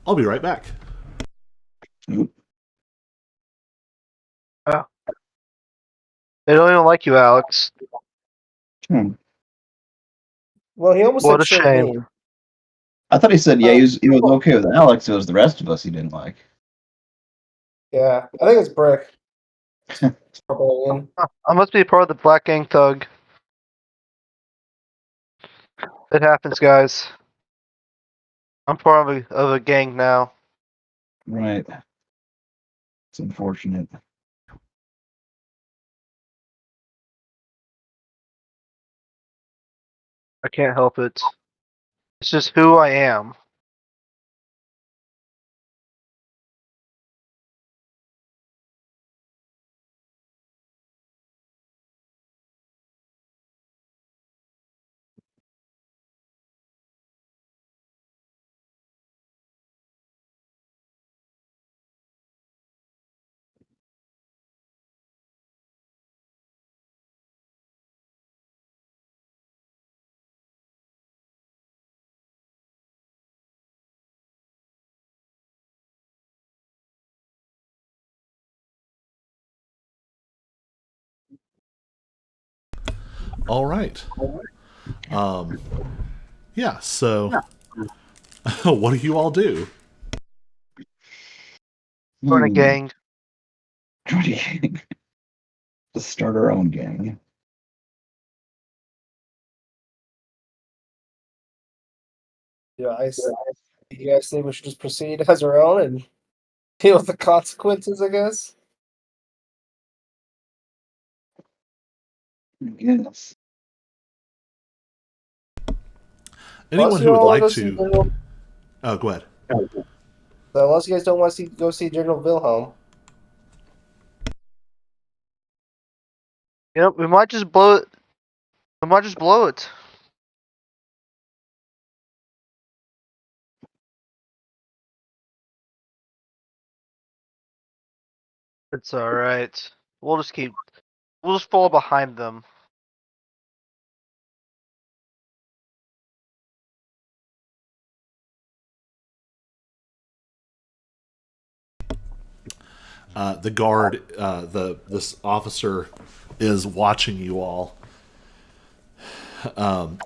I'll be right back. Oh. They don't even like you, Alex. Well, he almost What said a shame. Shane. I thought he said, yeah, he was okay with Alex. It was the rest of us he didn't like. Yeah, I think it's Brick. Barbarian. I must be part of the Black Gang Thug. It happens, guys. I'm part of a gang now. Right. It's unfortunate. I can't help it. It's just who I am. All right. Yeah, so what do you all do? Join a gang. Join a gang. Let's start our own gang. Yeah, you guys think we should just proceed as our own and deal with the consequences, I guess? I guess. Anyone Unless who you would all like go see to. General- Oh, go ahead. So unless you guys don't want to go see General Wilhelm. You know, we might just blow it. We might just blow it. It's alright. We'll just fall behind them. The guard, this officer, is watching you all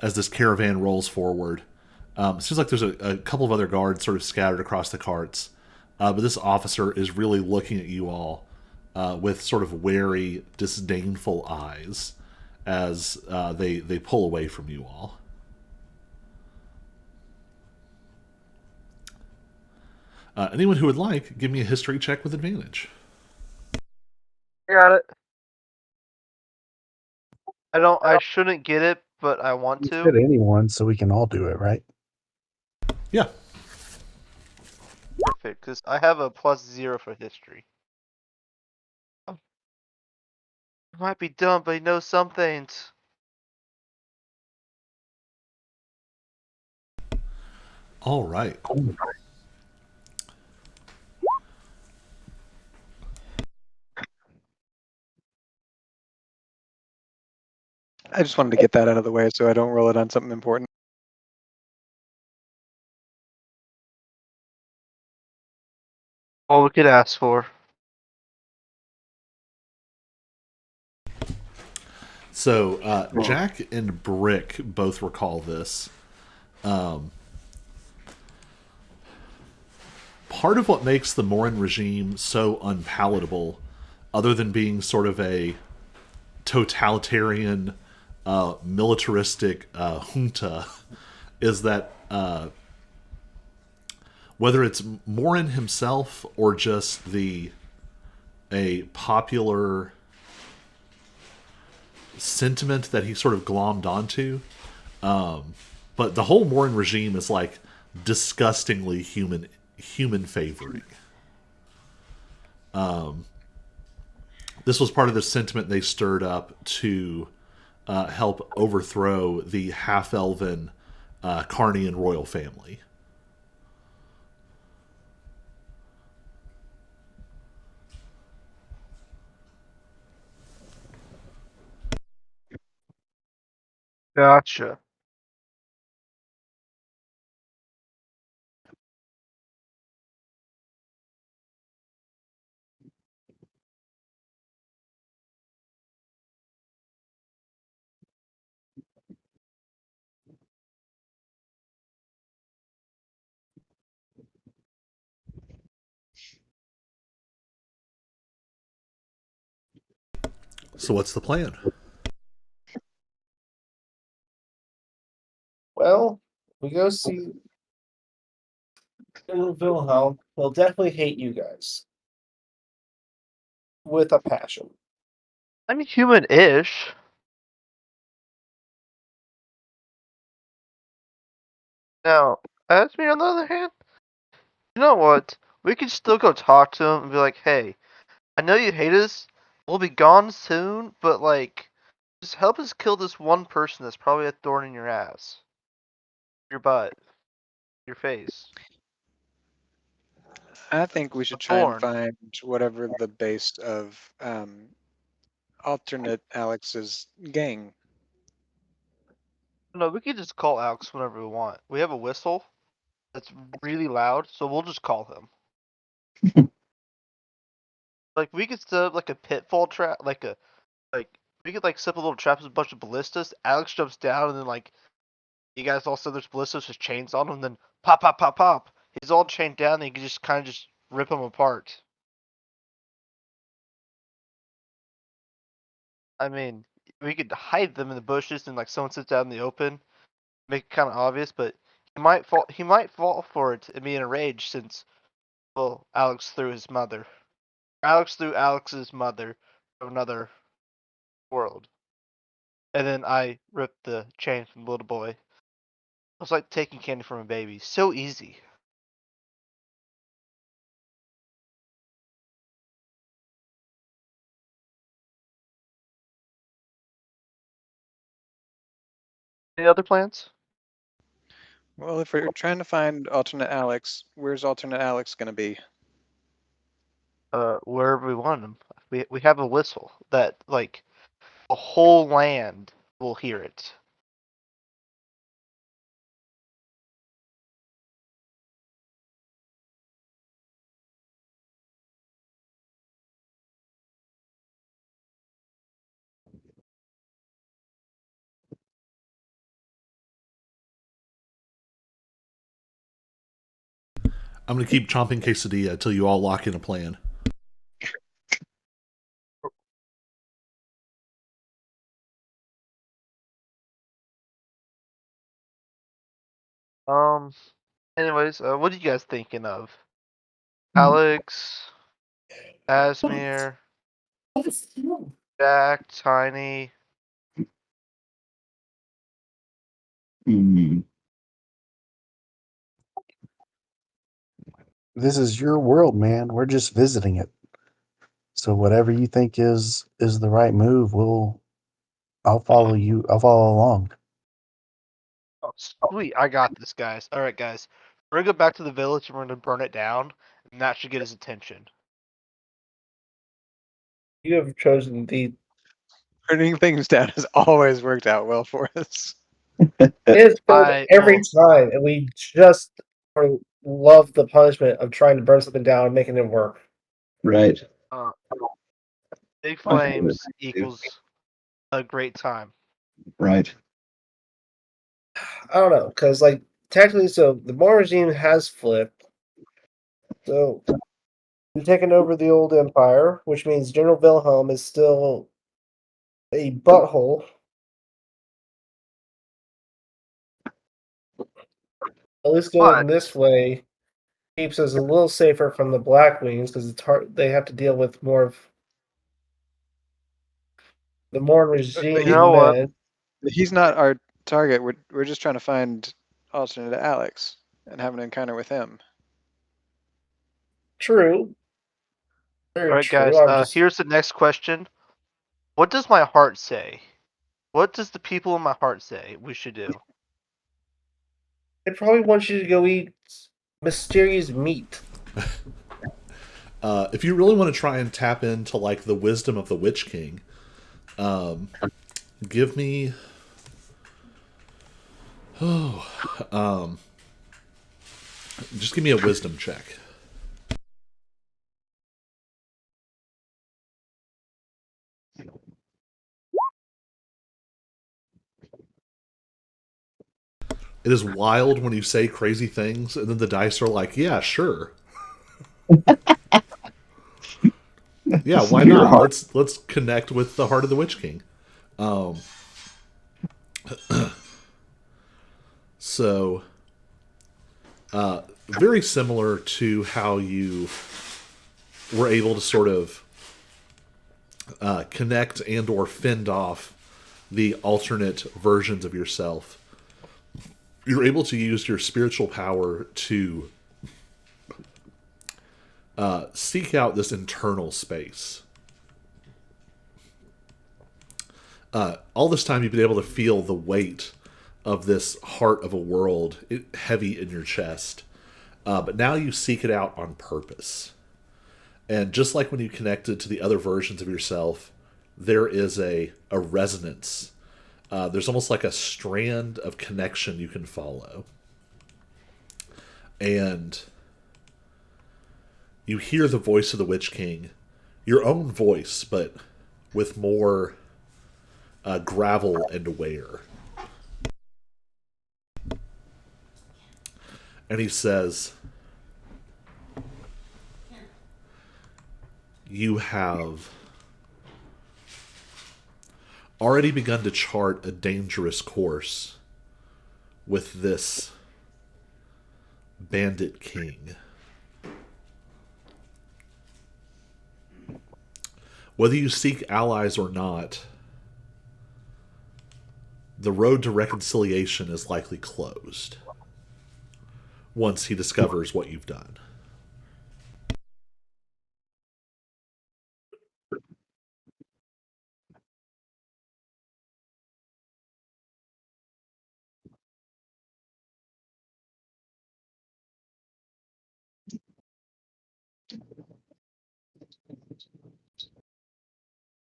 as this caravan rolls forward. It seems like there's a couple of other guards sort of scattered across the carts, but this officer is really looking at you all with sort of wary, disdainful eyes as they pull away from you all. Anyone who would like, give me a history check with advantage. Got it. I shouldn't get it, but I want You to. said anyone, so we can all do it, right? Yeah. Perfect, because I have a +0 for history. I might be dumb, but he knows some things. All right. I just wanted to get that out of the way so I don't roll it on something important. All we could ask for. So Jack and Brick both recall this. Part of what makes the Morin regime so unpalatable, other than being sort of a totalitarian, militaristic junta, is that whether it's Morin himself or just a popular sentiment that he sort of glommed onto, but the whole Morin regime is like disgustingly human favoring. This was part of the sentiment they stirred up to help overthrow the half-elven Carnian royal family. Gotcha. So what's the plan? Well, we go see Wilhelm. He'll definitely hate you guys with a passion. I'm human-ish. Now, Asmir, on the other hand, you know what? We could still go talk to him and be like, hey, I know you hate us. We'll be gone soon, but like, just help us kill this one person that's probably a thorn in your ass, your butt, your face. I think we should A try and thorn. find whatever the base of alternate Alex's gang. No, we could just call Alex whenever we want. We have a whistle that's really loud, so we'll just call him. Like we could set up like a pitfall trap, like we could like set up a little trap with a bunch of ballistas. Alex jumps down, and then like you guys all said there's ballistas with chains on him. And then pop, pop, pop, pop. He's all chained down, and you can just kind of just rip him apart. I mean, we could hide them in the bushes, and like someone sits out in the open, make it kind of obvious. But he might fall. He might fall for it and be in a rage since, well, Alex threw his mother. Alex threw Alex's mother from another world. And then I ripped the chain from the little boy. It was like taking candy from a baby. So easy. Any other plans? Well, if we're trying to find alternate Alex, where's alternate Alex going to be? Wherever we want him. We have a whistle that like the whole land will hear it. I'm going to keep chomping quesadilla until you all lock in a plan. Um. Anyways, what are you guys thinking of? Alex, Asmir, Jack, Tiny. Hmm. This is your world, man. We're just visiting it. So whatever you think is the right move, I'll follow you. I'll follow along. Oh, sweet! I got this, guys. All right, guys. We're gonna go back to the village and we're gonna burn it down, and that should get his attention. You have chosen the. Burning things down has always worked out well for us. It's failed I every will. time, and we just love the punishment of trying to burn something down and making it work. Right. Uh, Big My favorite flames thing to do. equals a great time. Right. I don't know, because like technically, so the Moore regime has flipped. So we've taken over the old empire, which means General Wilhelm is still a butthole. At least going But this way keeps us a little safer from the Black Wings because it's hard. They have to deal with more of the Moore But you regime's know what? men. he's not our target. We're just trying to find alternate Alex and have an encounter with him. True, All very right, true. guys. I'm just Here's the next question. What does my heart say? What does the people in my heart say we should do? They probably want you to go eat mysterious meat. If you really want to try and tap into like the wisdom of the Witch King, give me just give me a wisdom check. It is wild when you say crazy things, and then the dice are like, "Yeah, sure, yeah, why Your not? heart. Let's connect with the heart of the Witch King." So, very similar to how you were able to sort of connect and or fend off the alternate versions of yourself. You're able to use your spiritual power to seek out this internal space. All this time, you've been able to feel the weight of this heart of a world heavy in your chest. But now you seek it out on purpose. And just like when you connected to the other versions of yourself, there is a resonance. There's almost like a strand of connection you can follow. And you hear the voice of the Witch King, your own voice, but with more gravel and wear. And he says, "You have already begun to chart a dangerous course with this bandit king. Whether you seek allies or not, the road to reconciliation is likely closed once he discovers what you've done."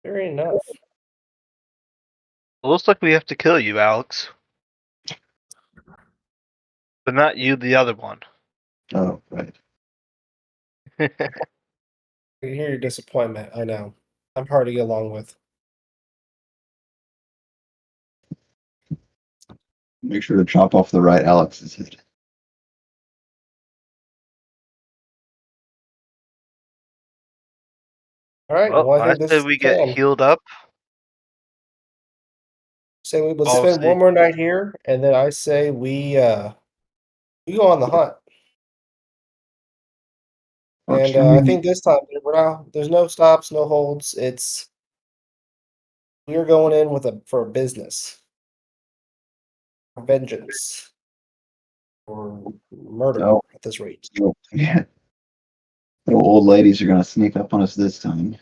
Fair enough. It looks like we have to kill you, Alex. But not you, the other one. Oh, right. I can hear your disappointment. I know. I'm hard to get along with. Make sure to chop off the right Alex's head. All right. Well, Well, I I think this say is we the get plan. healed up. Say we would spend Obviously. one more night here, and then I say we go on the hunt. Works And for I me. think this time there's no stops, no holds. It's we're going in with for a business, vengeance, or murder Oh, at this rate. oh, yeah. The old ladies are gonna sneak up on us this time.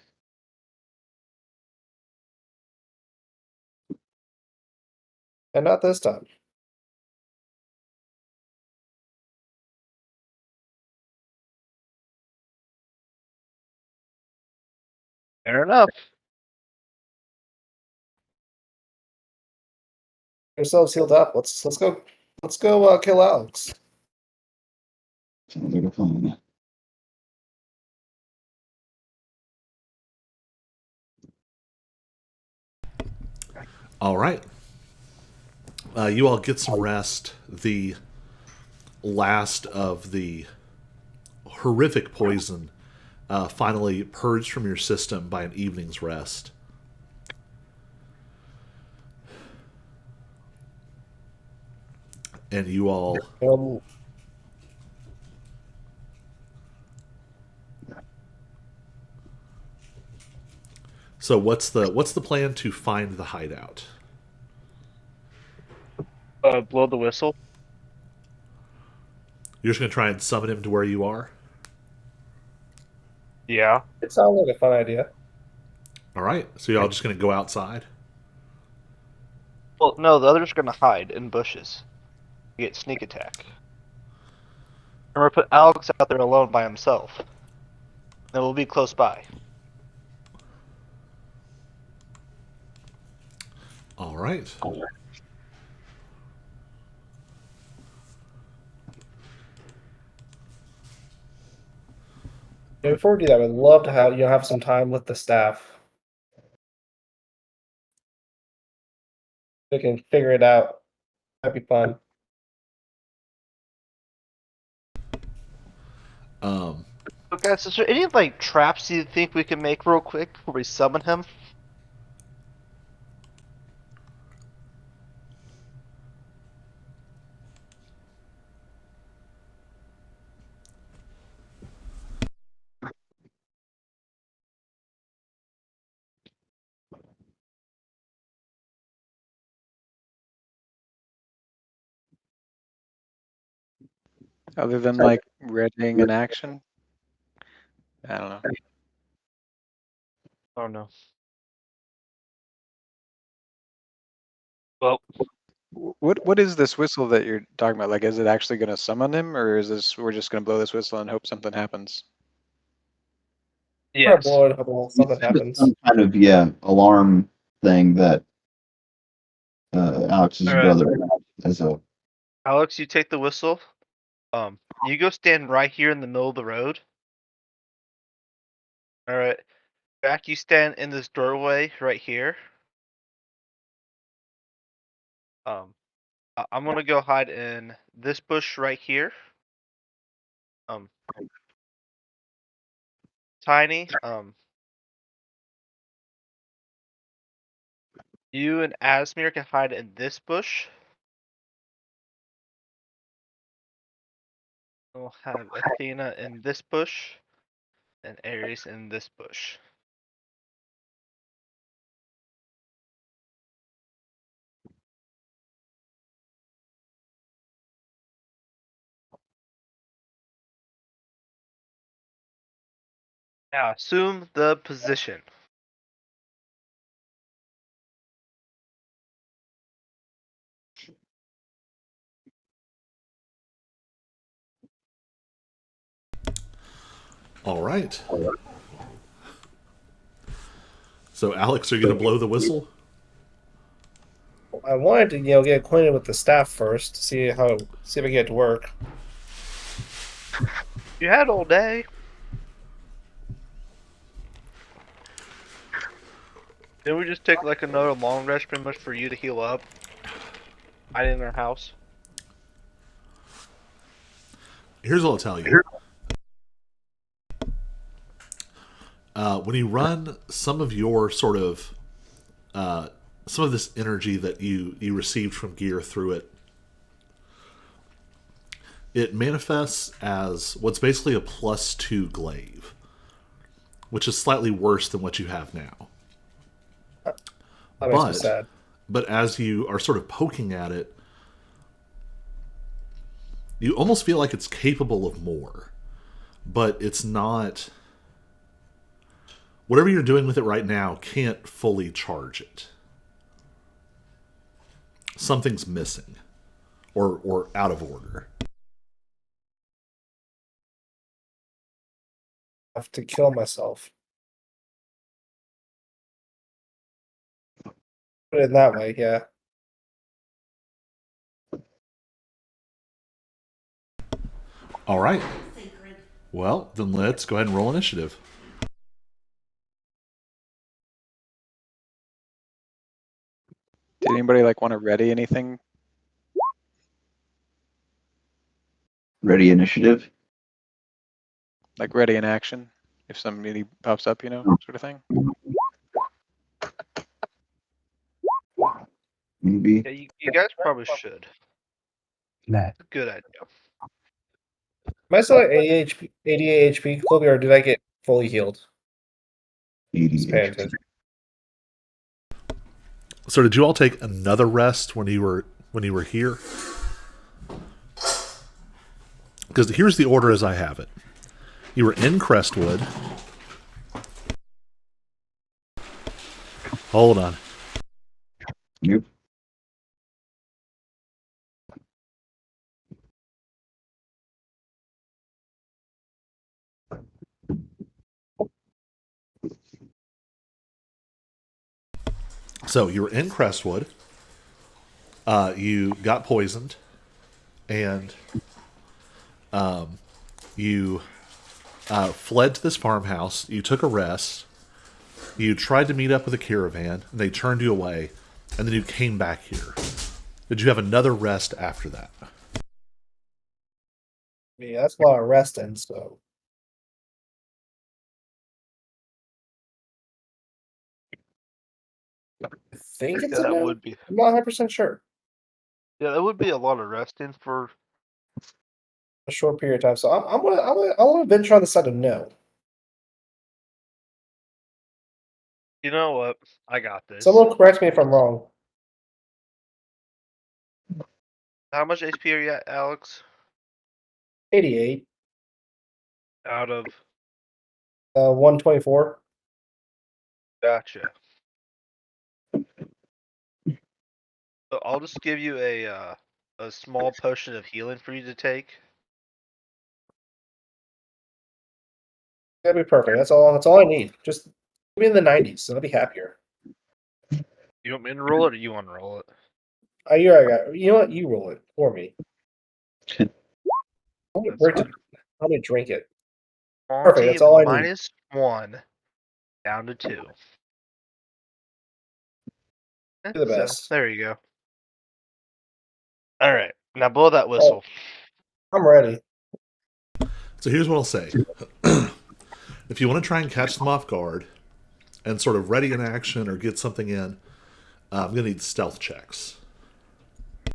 And not this time. Fair enough. Yourselves healed up. Let's go kill Alex. Sounds like a plan. All right. You all get some rest. The last of the horrific poison finally purged from your system by an evening's rest. And you all So what's the plan to find the hideout? Blow the whistle. You're just gonna try and summon him to where you are? Yeah. It sounds like a fun idea. All right. So y'all just gonna go outside? Well, no, the other's gonna hide in bushes. get sneak attack. And we're gonna put Alex out there alone by himself. Then we'll be close by. All right. Yeah, before we do that, I'd love to have some time with the staff. We can figure it out. That'd be fun. So guys, is there any like traps you think we can make real quick before we summon him? Other than like readying an action? I don't know. Oh no. Well, What is this whistle that you're talking about? Like, is it actually going to summon him, or is this we're just going to blow this whistle and hope something happens? Yeah. yes. Something happens. Some kind of alarm thing that Alex's All right. brother as a Alex, you take the whistle. You go stand right here in the middle of the road. All right. Jack, you stand in this doorway right here. I'm gonna go hide in this bush right here. Tiny. You and Asmir can hide in this bush. We'll have Athena in this bush, and Ares in this bush. Now assume the position. All right. So, Alex, are you going to blow the whistle? I wanted to, get acquainted with the staff first, see if I can get it to work. You had all day. Then we just take like another long rest, pretty much for you to heal up. Hide in our house. Here's what I'll tell you. When you run some of your sort of some of this energy that you received from gear through it, it manifests as what's basically a +2 glaive, which is slightly worse than what you have now. That makes me sad. But as you are sort of poking at it, you almost feel like it's capable of more, but it's not. Whatever you're doing with it right now can't fully charge it. Something's missing, or out of order. I have to kill myself. Put it that way, yeah. All right. Well, then let's go ahead and roll initiative. Did anybody like want to ready anything? ready initiative. Like ready in action if somebody pops up, sort of thing? Maybe. Yeah, you guys probably should. Nah. Good idea. Am I still at 88 HP, Colby, or did I get fully healed? Just paying 80 attention. So, did you all take another rest when you were here? Because here's the order as I have it. You were in Crestwood. Hold on. Yep. So you were in Crestwood. You got poisoned, and you fled to this farmhouse. You took a rest. You tried to meet up with a caravan, and they turned you away. And then you came back here. Did you have another rest after that? Yeah, that's a lot of resting, so. I think it's Yeah, a that no. would be. I'm not 100% sure. Yeah, that would be a lot of resting for. A short period of time. So I want to venture on the side of no. You know what? I got this. Someone correct me if I'm wrong. How much HP are you at, Alex? 88, Out of. 124. Gotcha. So I'll just give you a small potion of healing for you to take. That'd be perfect. That's all. That's all I need. Just give me in the 90s, so I'll be happier. You want me to roll it, or you want to roll it? You know what? You roll it for me. I'm gonna drink it. Perfect. 20 That's all I need. minus 1 down to 2. You're the So, best. there you go. All right, now blow that whistle. I'm ready. So here's what I'll say. If you want to try and catch them off guard and sort of ready in action or get something in, I'm going to need stealth checks. I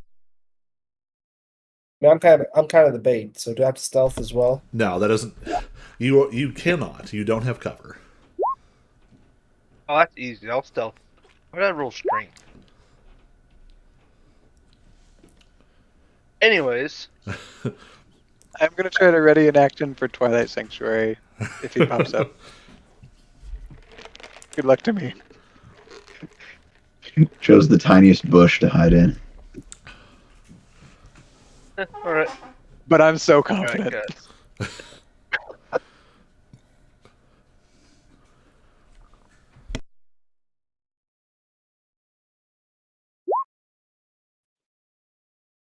mean, I'm kind of the bait. So do I have to stealth as well? No, that doesn't. You cannot. You don't have cover. Oh, that's easy. I'll stealth. Why did I roll strength? Anyways, I'm gonna try to ready an action for Twilight Sanctuary if he pops up. Good luck to me. Chose the tiniest bush to hide in. all right. But I'm so All right, confident. guys.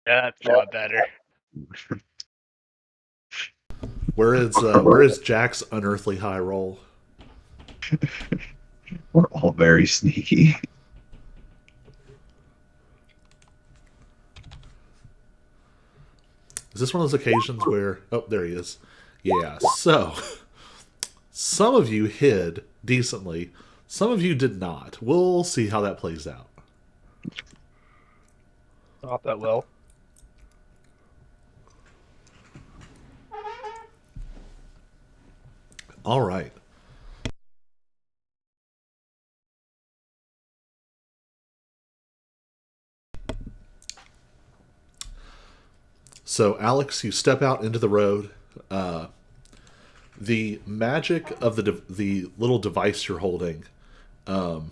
Yeah, that's a lot better. Where is Jack's unearthly high roll? We're all very sneaky. Is this one of those occasions where... Oh, there he is. Yeah, so... Some of you hid decently. Some of you did not. We'll see how that plays out. Not that well. All right. So, Alex, you step out into the road. The magic of the little device you're holding, it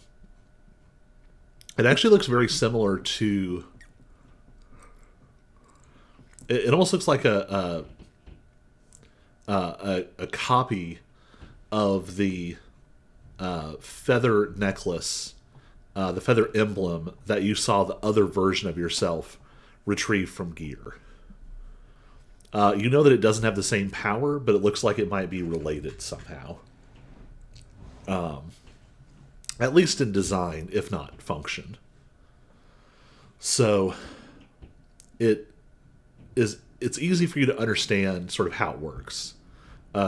actually looks very similar to. It almost looks like a copy of the feather necklace, the feather emblem that you saw the other version of yourself retrieve from Gear. You know that it doesn't have the same power, but it looks like it might be related somehow. At least in design, if not function. So it's easy for you to understand sort of how it works.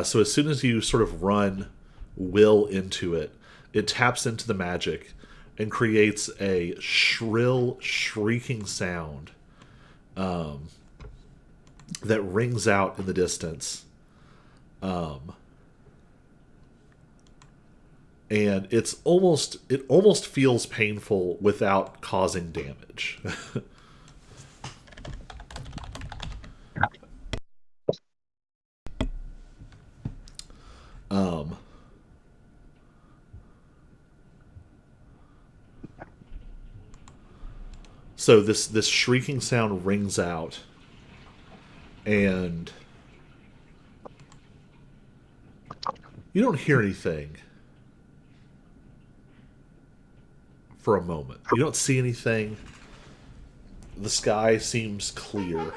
So as soon as you sort of run will into it, it taps into the magic and creates a shrill, shrieking sound that rings out in the distance. And it almost feels painful without causing damage. So this shrieking sound rings out, and you don't hear anything for a moment. You don't see anything. The sky seems clear.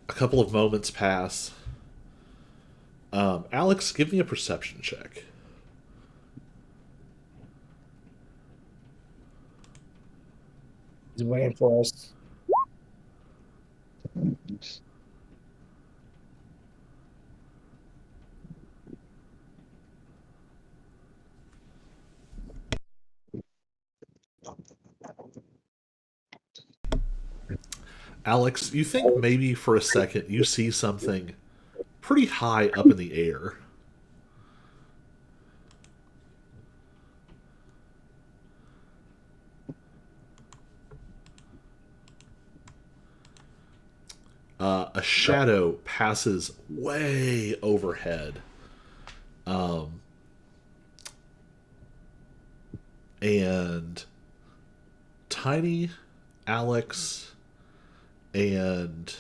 A couple of moments pass. Alex, give me a perception check. He's waiting for us. Alex, you think maybe for a second you see something pretty high up in the air. A shadow passes way overhead. And Tiny, Alex, and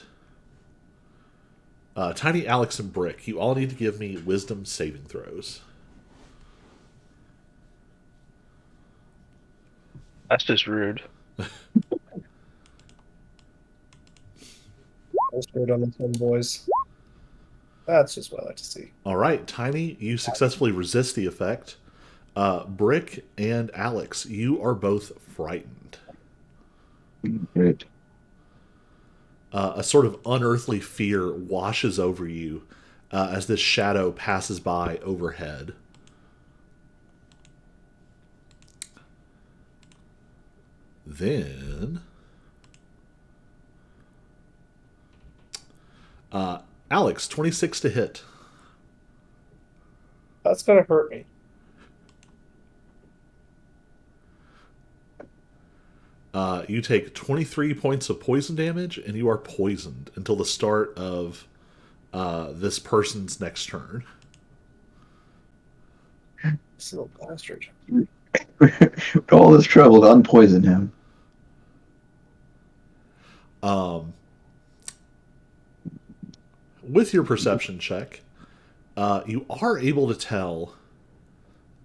Tiny, Alex, and Brick, you all need to give me wisdom saving throws. That's just rude. Let's do it on this one, boys. That's just what I like to see. All right, Tiny, you successfully resist the effect. Brick and Alex, you are both frightened. Great. A sort of unearthly fear washes over you as this shadow passes by overhead. Then, Alex, 26 to hit. That's gonna hurt me. You take 23 points of poison damage, and you are poisoned until the start of this person's next turn. This little bastard. All this trouble to unpoison him. With your perception check, you are able to tell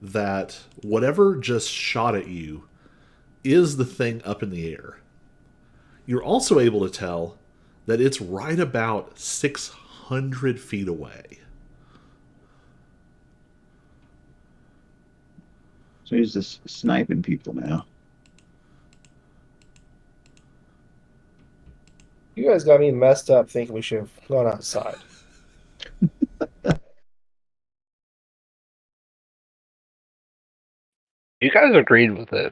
that whatever just shot at you is the thing up in the air. You're also able to tell that it's right about 600 feet away. So he's just sniping people now. You guys got me messed up thinking we should have gone outside. You guys agreed with it.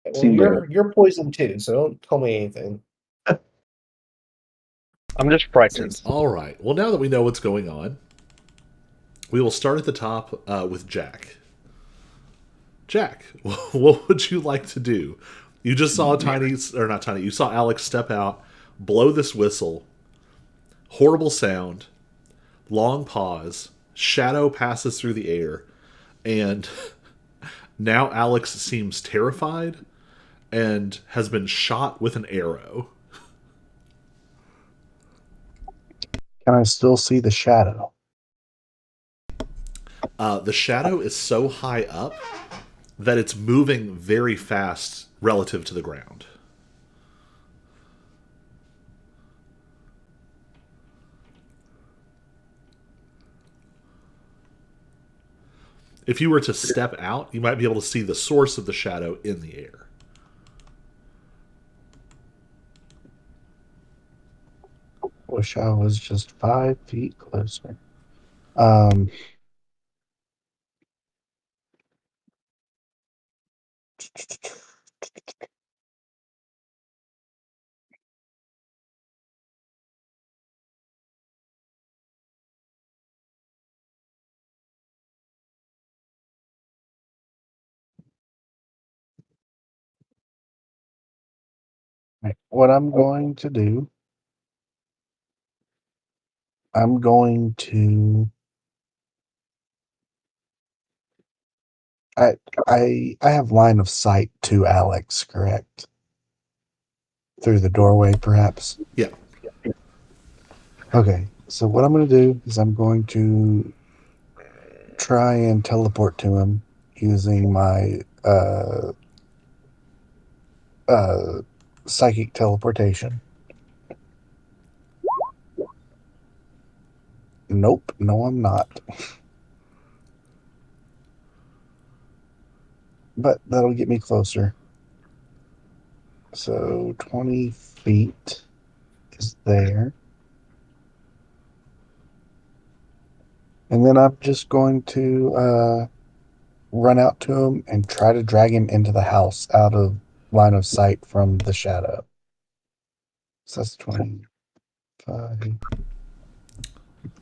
Well, Seemed you're poisoned too, so don't tell me anything. I'm just frightened. All right. Well, now that we know what's going on, we will start at the top with Jack. Jack, what would you like to do? You just saw not Tiny, you saw Alex step out, blow this whistle, horrible sound, long pause, shadow passes through the air, and now Alex seems terrified and has been shot with an arrow. Can I still see the shadow? The shadow is so high up that it's moving very fast relative to the ground. If you were to step out, you might be able to see the source of the shadow in the air. Wish I was just 5 feet closer. Um, right, what I'm going to do, I'm going to I have line of sight to Alex, correct? Through the doorway, perhaps? Yeah. Okay. So what I'm going to do is I'm going to try and teleport to him using my psychic teleportation. Nope, no, I'm not. But that'll get me closer. So 20 feet is there. And then I'm just going to run out to him and try to drag him into the house out of line of sight from the shadow. So that's 25,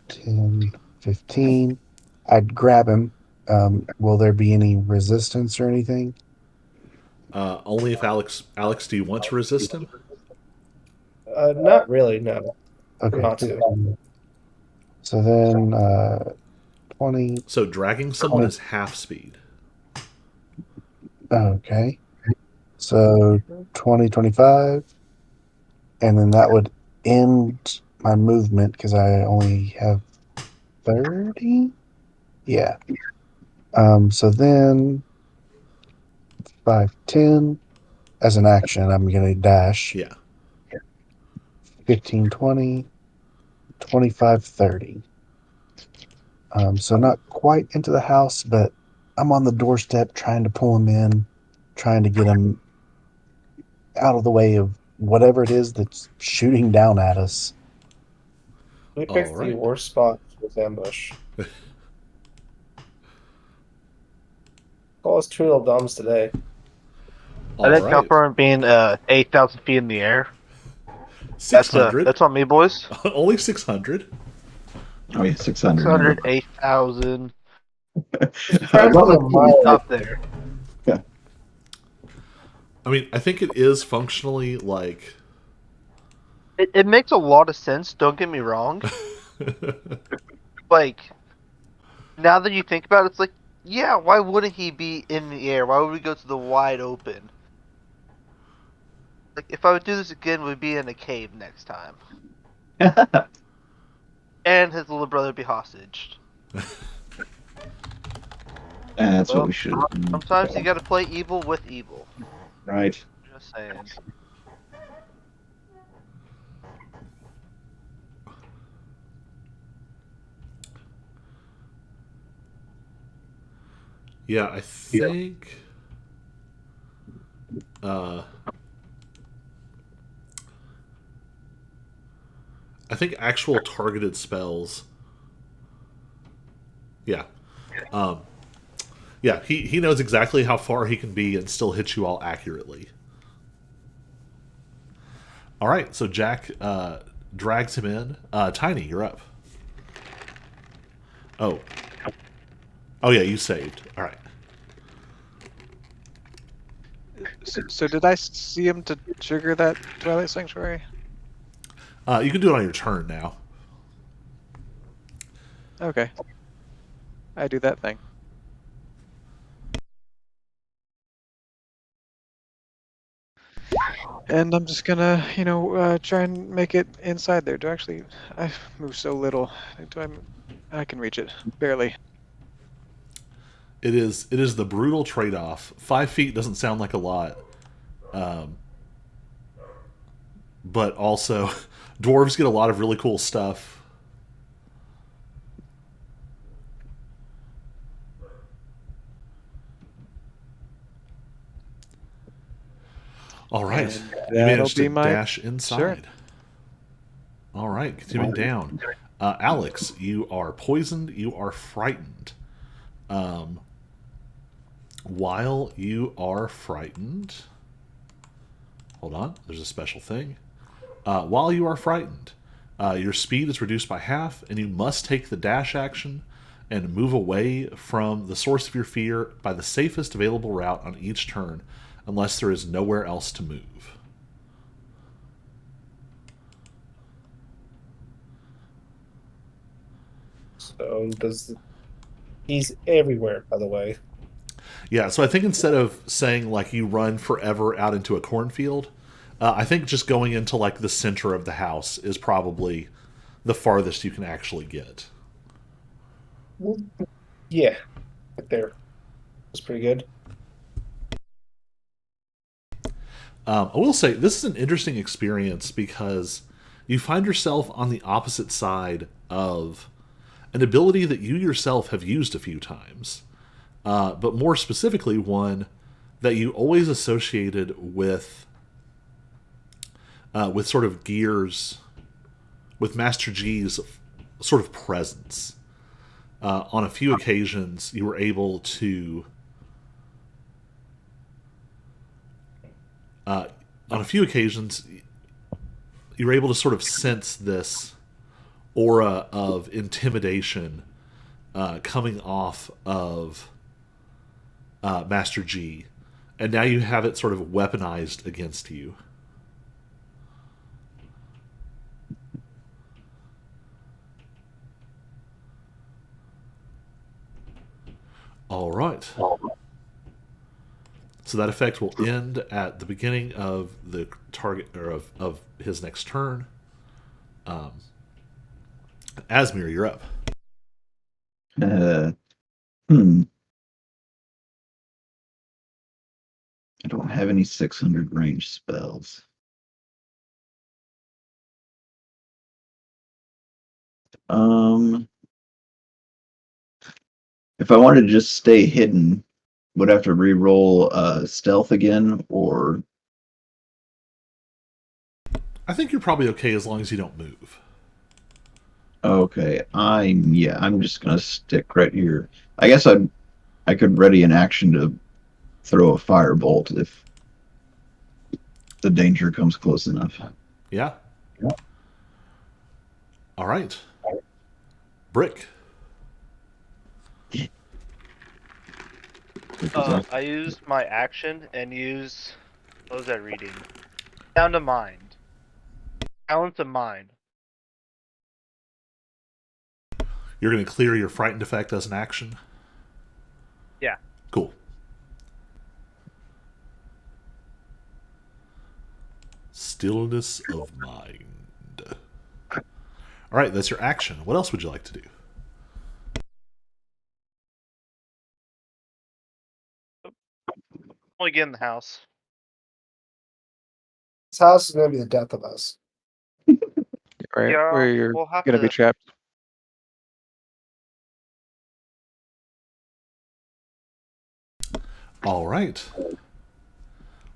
10, 15. I'd grab him. Will there be any resistance or anything? Only if Alex. Alex, do you want to resist him? Not really, no. Okay. Not to. So then 20. So dragging someone is half speed. Okay. So 20, 25. And then that would end my movement because I only have 30. Yeah. So then 5, 10. As an action, I'm going to dash. Yeah. 15, 20, 25, 30. So not quite into the house, but I'm on the doorstep trying to pull him in, trying to get him out of the way of whatever it is that's shooting down at us. We All picked the right. worst spot for this ambush. Call us two little dumbs today. All I think right. confirm being 8,000 feet in the air. 600. That's on me, boys. Only 600. Oh yeah, 600. 600, 8,000. Friends with a mile. Up there. I mean, I think it is functionally like. It makes a lot of sense. Don't get me wrong. Like, now that you think about it, it's like, yeah, why wouldn't he be in the air? Why would we go to the wide open? Like, if I would do this again, we'd be in a cave next time. And his little brother be hostage. That's Well, what we should. Sometimes you gotta play evil with evil. Right. Just saying. Yeah, I think. I think actual targeted spells. Yeah. Yeah, he knows exactly how far he can be and still hit you all accurately. All right, so Jack drags him in. Tiny, you're up. Oh. Oh, yeah, you saved. All right. So did I see him to trigger that Twilight Sanctuary? You can do it on your turn now. Okay. I do that thing. And I'm just gonna, try and make it inside there. I move so little. I can reach it. Barely. It is the brutal trade-off. 5 feet doesn't sound like a lot, but also dwarves get a lot of really cool stuff. All right, And you that'll managed to be my dash inside. Sure. All right, continuing down. Alex, you are poisoned. You are frightened. While you are frightened, hold on. There's a special thing. While you are frightened, your speed is reduced by half, and you must take the dash action and move away from the source of your fear by the safest available route on each turn, unless there is nowhere else to move. So he's everywhere, by the way. Yeah, so I think instead of saying like you run forever out into a cornfield, I think just going into like the center of the house is probably the farthest you can actually get. Yeah, right there. That's pretty good. I will say this is an interesting experience because you find yourself on the opposite side of an ability that you yourself have used a few times, but more specifically, one that you always associated with sort of Gears, with Master G's sort of presence. On a few occasions, you were able to. On a few occasions, you were able to sort of sense this aura of intimidation coming off of Master G, and now you have it sort of weaponized against you. All right. So that effect will end at the beginning of the target or of his next turn. Asmir, you're up. Uh, hmm. I don't have any 600 range spells. If I wanted to just stay hidden, would I have to re-roll stealth again, or I think you're probably okay as long as you don't move. okay? I'm just gonna stick right here. I guess I could ready an action to throw a firebolt if the danger comes close enough. Yeah? All right. Brick. I used my action and use. What was I reading? Sound of Mind. Talents of Mind. You're going to clear your frightened effect as an action? Yeah. Cool. Stillness of mind. All right, that's your action. What else would you like to do? Only get in the house. This house is gonna be the death of us. Right Yeah, where you're we'll have gonna be to- trapped. All right.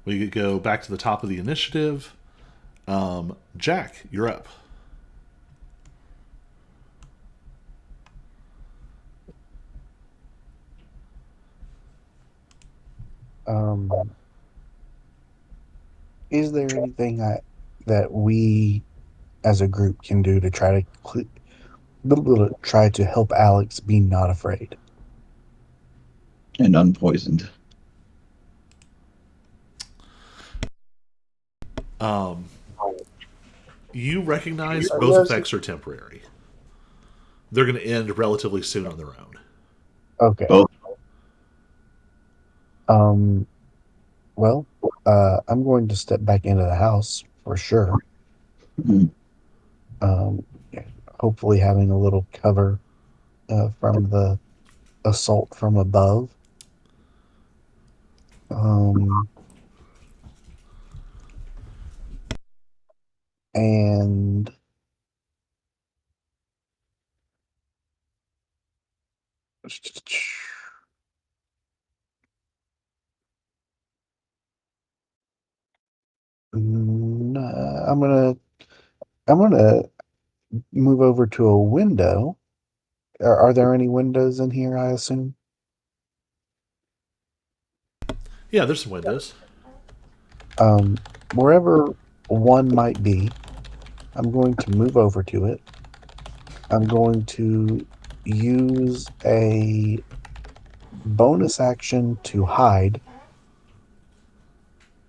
We could go back to the top of the initiative. Jack, you're up. Is there anything that we as a group can do to try to help Alex be not afraid? And unpoisoned. You recognize both effects are temporary. They're going to end relatively soon on their own. Okay. Both. Well, I'm going to step back into the house for sure. Mhm. Yeah, hopefully having a little cover from the assault from above. And I'm gonna move over to a window. Are there any windows in here, I assume? Yeah, there's some windows. Wherever one might be, I'm going to move over to it. I'm going to use a bonus action to hide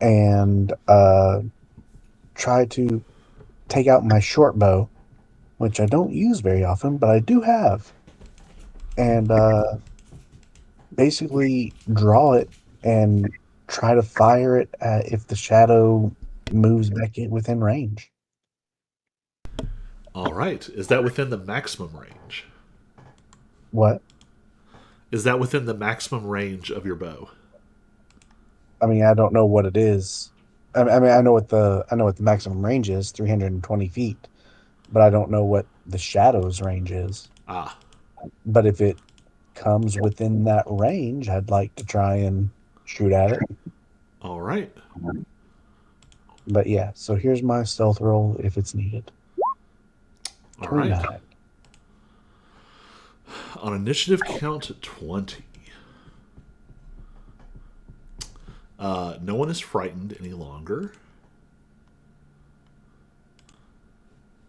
and try to take out my short bow, which I don't use very often, but I do have, and basically draw it and try to fire it if the shadow moves back in within range. All right. Is that within the maximum range? What? Is that within the maximum range of your bow? I mean, I don't know what it is. I mean, I know what the maximum range is, 320 feet, but I don't know what the shadows range is. Ah, But if it comes within that range, I'd like to try and shoot at it. all right. But yeah, so here's my stealth roll if it's needed. All right. 29. On initiative count 20. No one is frightened any longer.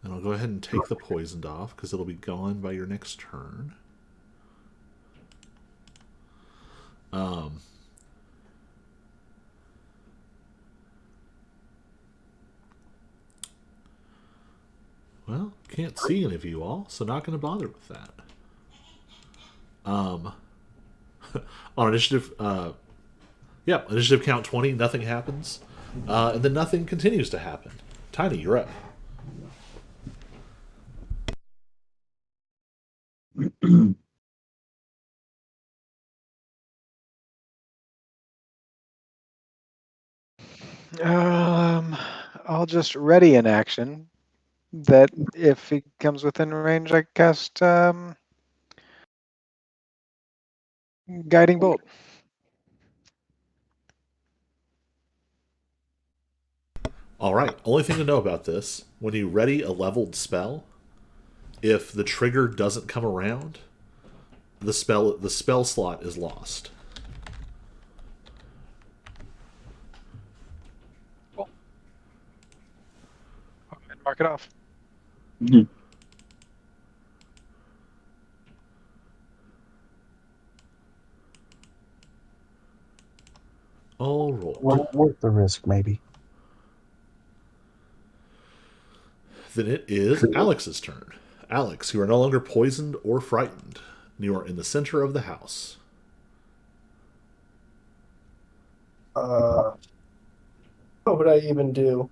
And I'll go ahead and take the poisoned off because it'll be gone by your next turn. Well, can't see any of you all, so not going to bother with that. On initiative, initiative count 20, nothing happens. And then nothing continues to happen. Tiny, you're up. I'll just ready an action that if he comes within range, I cast guiding bolt. All right. Only thing to know about this: when you ready a leveled spell, if the trigger doesn't come around, the spell slot is lost. Cool. And mark it off. All roll. Worth the risk, maybe. Then it is Alex's turn. Alex, you are no longer poisoned or frightened. You are in the center of the house. What would I even do?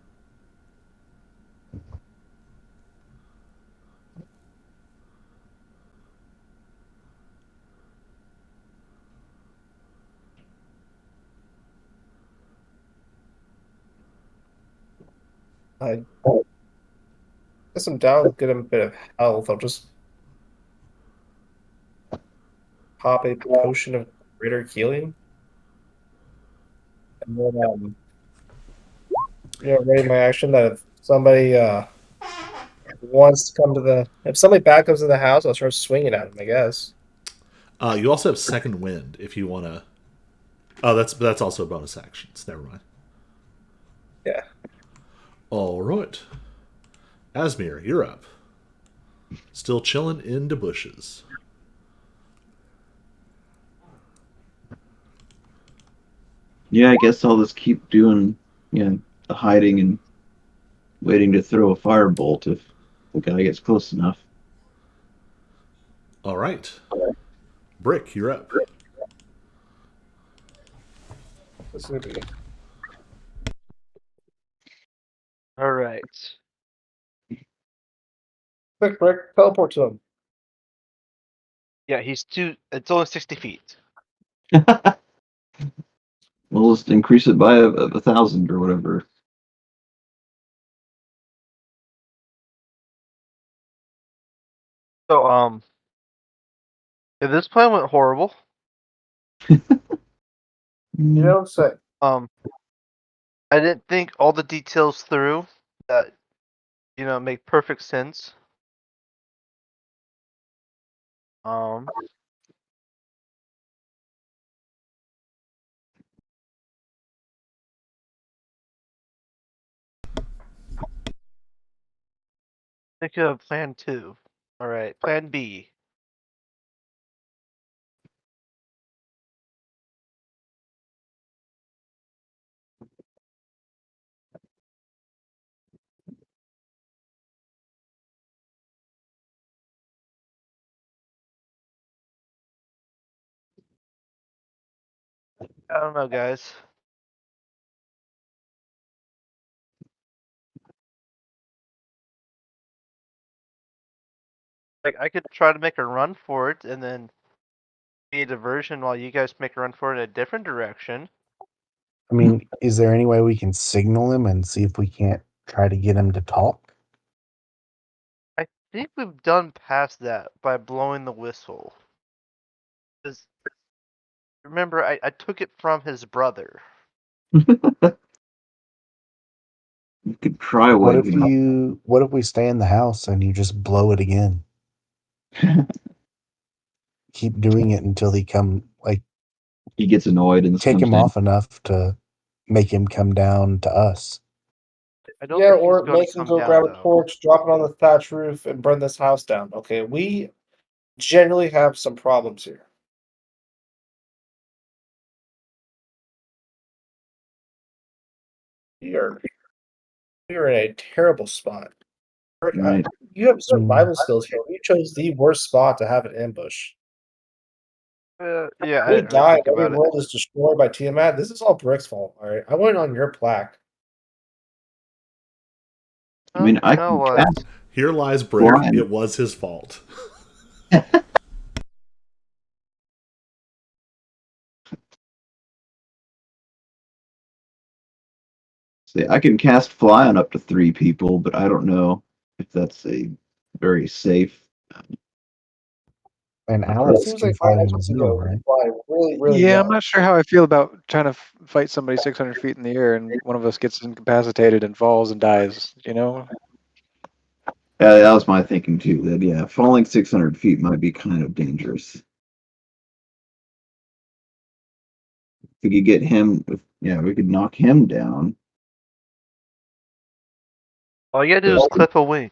I guess I'm down to get a bit of health. I'll just pop a potion of greater healing. And then ready my action that if somebody wants to come to if somebody back comes to the house, I'll start swinging at him, I guess. You also have second wind if you want to. Oh, that's also a bonus action. So never mind. Yeah. All right. Asmir, you're up. Still chilling in the bushes. Yeah, I guess I'll just keep doing, the hiding and waiting to throw a firebolt if the guy gets close enough. All right. Brick, you're up. This is gonna be All right. quick, Brick. Teleport to him. Yeah, it's only 60 feet. We'll just increase it by 1,000 or whatever. So, if this plan went horrible, You don't say. I didn't think all the details through that, make perfect sense. Um, think of plan 2. All right, plan B. I don't know, guys. Like I could try to make a run for it, and then be a diversion while you guys make a run for it in a different direction. I mean, is there any way we can signal him and see if we can't try to get him to talk? I think we've done past that by blowing the whistle. 'Cause remember, I took it from his brother. You could try What if waving. what if we stay in the house and you just blow it again? Keep doing it until He gets annoyed and tick comes him down. off enough to make him come down to us. I don't Yeah, think he's or going to make him come go down grab a though. torch, drop it on the thatch roof, and burn this house down. Okay, we generally have some problems here. You're you're in a terrible spot. Right. You have survival skills here. You chose the worst spot to have an ambush. Yeah, I We didn't really died. think Every about it. world is destroyed by Tiamat. This is all Brick's fault. All right, I went on your plaque. I mean, You I know can what? cast Here lies Brick. blind. It was his fault. See, I can cast fly on up to 3 people, but I don't know if that's a very safe. And It Alex seems can like my fly in extra Zoom, ego right? can fly really, really Yeah, I'm well. not sure how I feel about trying to fight somebody 600 feet in the air and one of us gets incapacitated and falls and dies. You know, Yeah, that was my thinking too. That yeah, falling 600 feet might be kind of dangerous. If we could get him, yeah, we could knock him down. All you gotta do is clip a wing.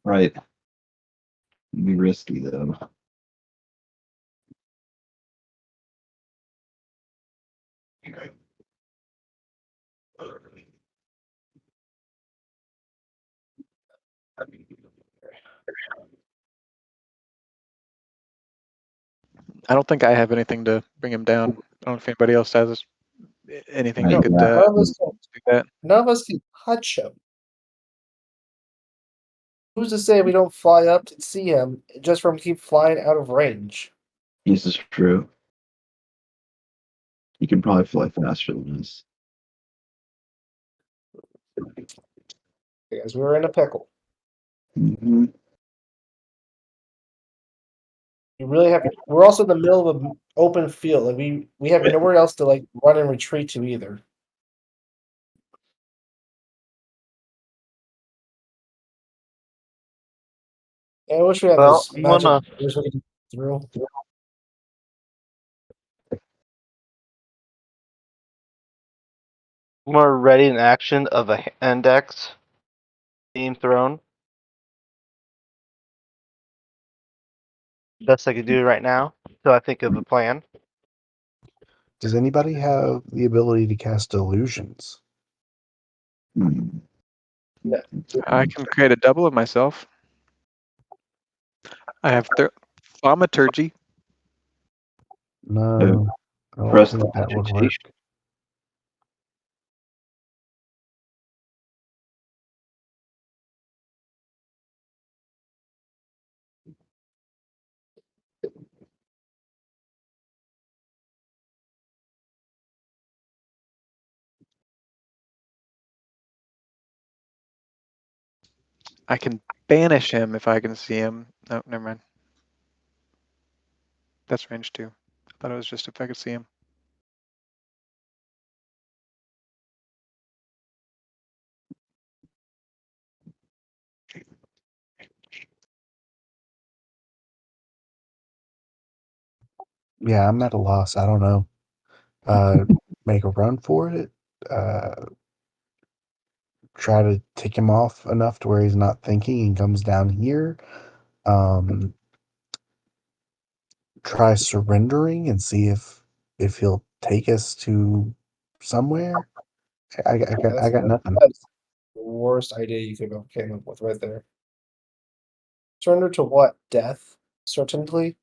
Right. It'd be risky though. I don't think I have anything to bring him down. I don't know if anybody else has anything Right, that could yeah. do that. None of us can touch him. Who's to say we don't fly up to see him just from keep flying out of range? This is true. You can probably fly faster than us. Because we're in a pickle. Hmm. You really have. We're also in the middle of an open field. Like we have nowhere else to like run and retreat to either. And I wish we had Well, this I'm magic. gonna Wish we could get through. More ready in action of a index being thrown. Best I could do right now. So I think of a plan. Does anybody have the ability to cast illusions? Hmm. I can create a double of myself. I have thaumaturgy. No, I don't Press think that would work. agitation. I can banish him if I can see him. No, never mind. That's range 2. I thought it was just if I could see him. Yeah, I'm at a loss. I don't know. Make a run for it. Uh, try to tick him off enough to where he's not thinking and comes down here. Um, try surrendering and see if he'll take us to somewhere. I got nothing. That's the worst idea you could have came up with right there. Surrender to what? Death? Certainly.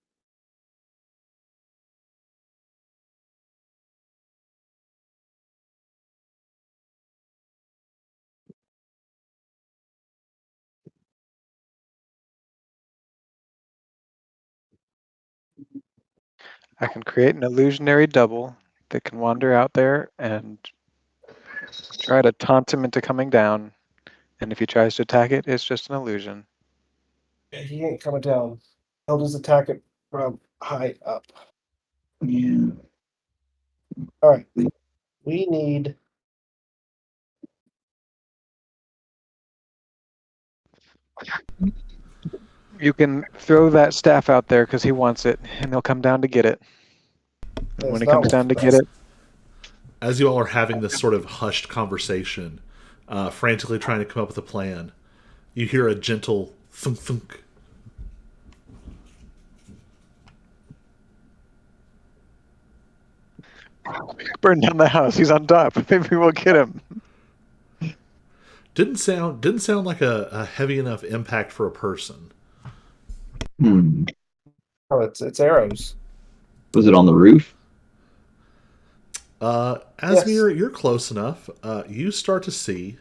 I can create an illusionary double that can wander out there and try to taunt him into coming down. And if he tries to attack it, it's just an illusion. He ain't coming down. He'll just attack it from high up. Yeah. All right. We need. You can throw that staff out there because he wants it, and he'll come down to get it. And when he comes down to get it, As you all are having this sort of hushed conversation, frantically trying to come up with a plan, you hear a gentle thunk thunk. burn down the house. He's on top. Maybe we'll get him. Didn't sound like a heavy enough impact for a person. Hmm. Oh, it's arrows. Was it on the roof? Asmir, you're close enough. You start to see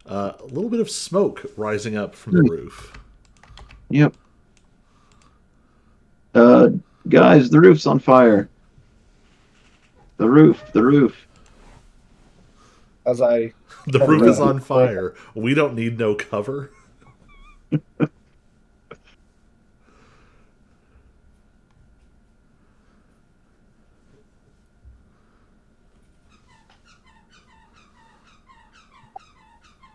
a little bit of smoke rising up from the roof. Yep. Guys, the roof's on fire. The roof. As I The roof is on fire. We don't need no cover.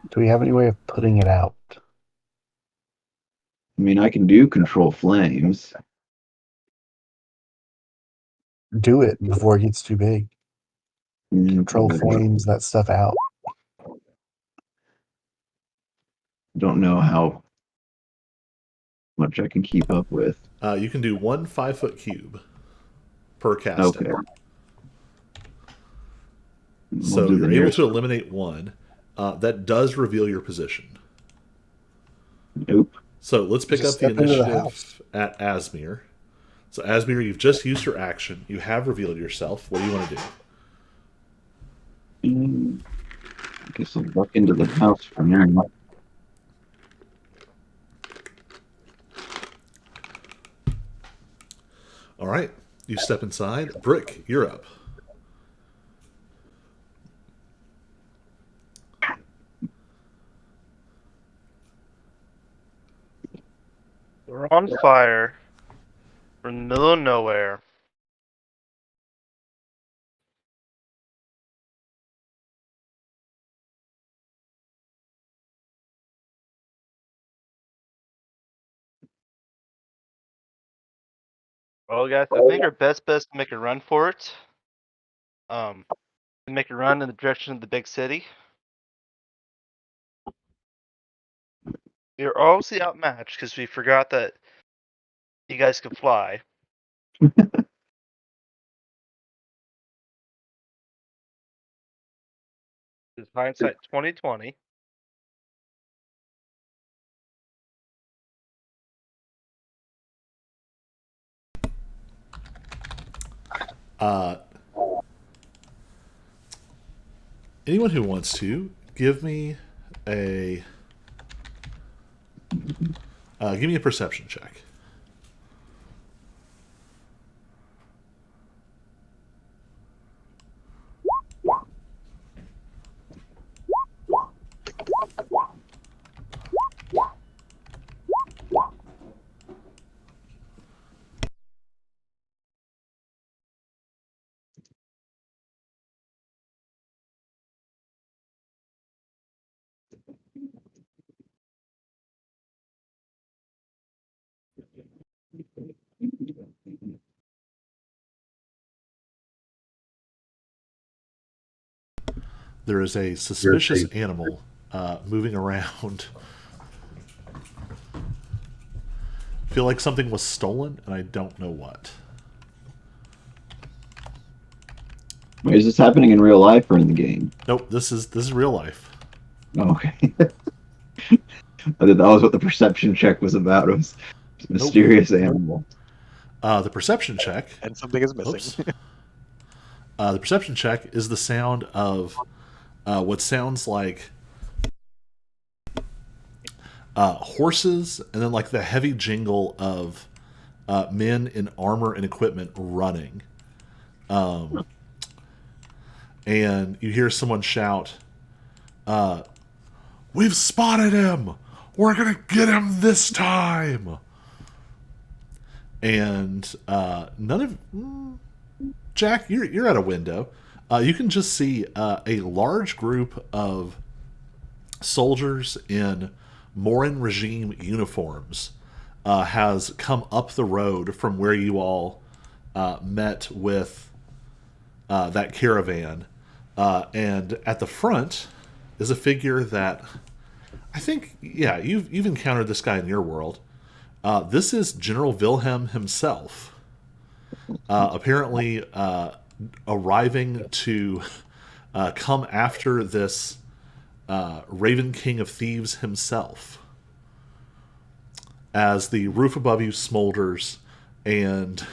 Do we have any way of putting it out? I mean, I can do control flames. Do it before it gets too big. Control flames that stuff out. Don't know how much I can keep up with. You can do 1 5-foot cube per casting. Okay. So you're able to eliminate 1. That does reveal your position. Nope. So let's pick Just up the step into the initiative house. at Asmir. So Asmir, you've just used your action. You have revealed yourself. What do you want to do? I guess I'll walk into the house for now. All right. You step inside. Brick, you're up. We're on fire. We're in the middle of nowhere. Well, guys, I think our best bet is to make a run for it. And make a run in the direction of the big city. We're obviously outmatched because we forgot that you guys can fly. It's hindsight 2020. Anyone who wants to give me a perception check. There is a suspicious animal moving around. Feel like something was stolen, and I don't know what. Wait, is this happening in real life or in the game? Nope, this is real life. Oh, okay. I thought that was what the perception check was about. It was a mysterious animal. The perception check. And something is missing. The perception check is the sound of what sounds like horses, and then like the heavy jingle of men in armor and equipment running. And you hear someone shout, "We've spotted him! We're gonna get him this time!" And none of Jack, you're at a window. You can just see a large group of soldiers in Morin regime uniforms has come up the road from where you all met with that caravan. And at the front is a figure that I think, yeah, you've encountered this guy in your world. This is General Wilhelm himself. Apparently, arriving to come after this Raven King of Thieves himself. As the roof above you smolders and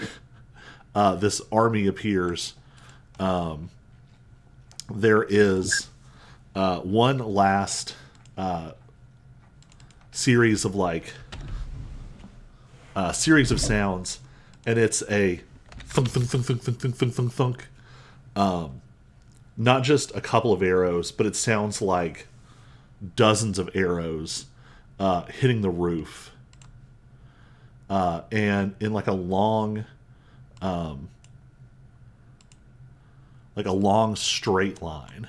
this army appears, there is one last series of series of sounds, and it's a thunk thunk thunk thunk thunk thunk thunk thunk thunk. Not just a couple of arrows, but it sounds like dozens of arrows hitting the roof, and in like a long straight line,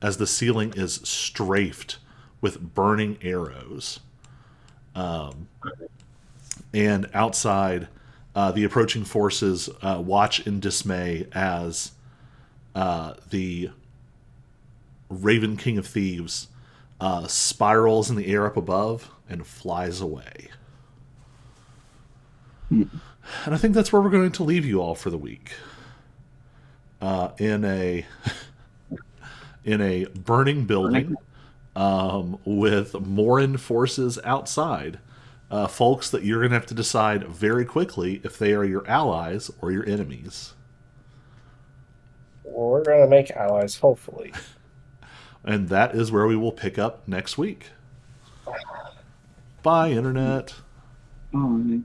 as the ceiling is strafed with burning arrows. And outside, the approaching forces watch in dismay as the Raven King of Thieves spirals in the air up above and flies away. And I think that's where we're going to leave you all for the week. In a burning building, with Morin forces outside. Folks that you're going to have to decide very quickly if they are your allies or your enemies. Well, we're going to make allies, hopefully. And that is where we will pick up next week. Bye, Internet. Oh,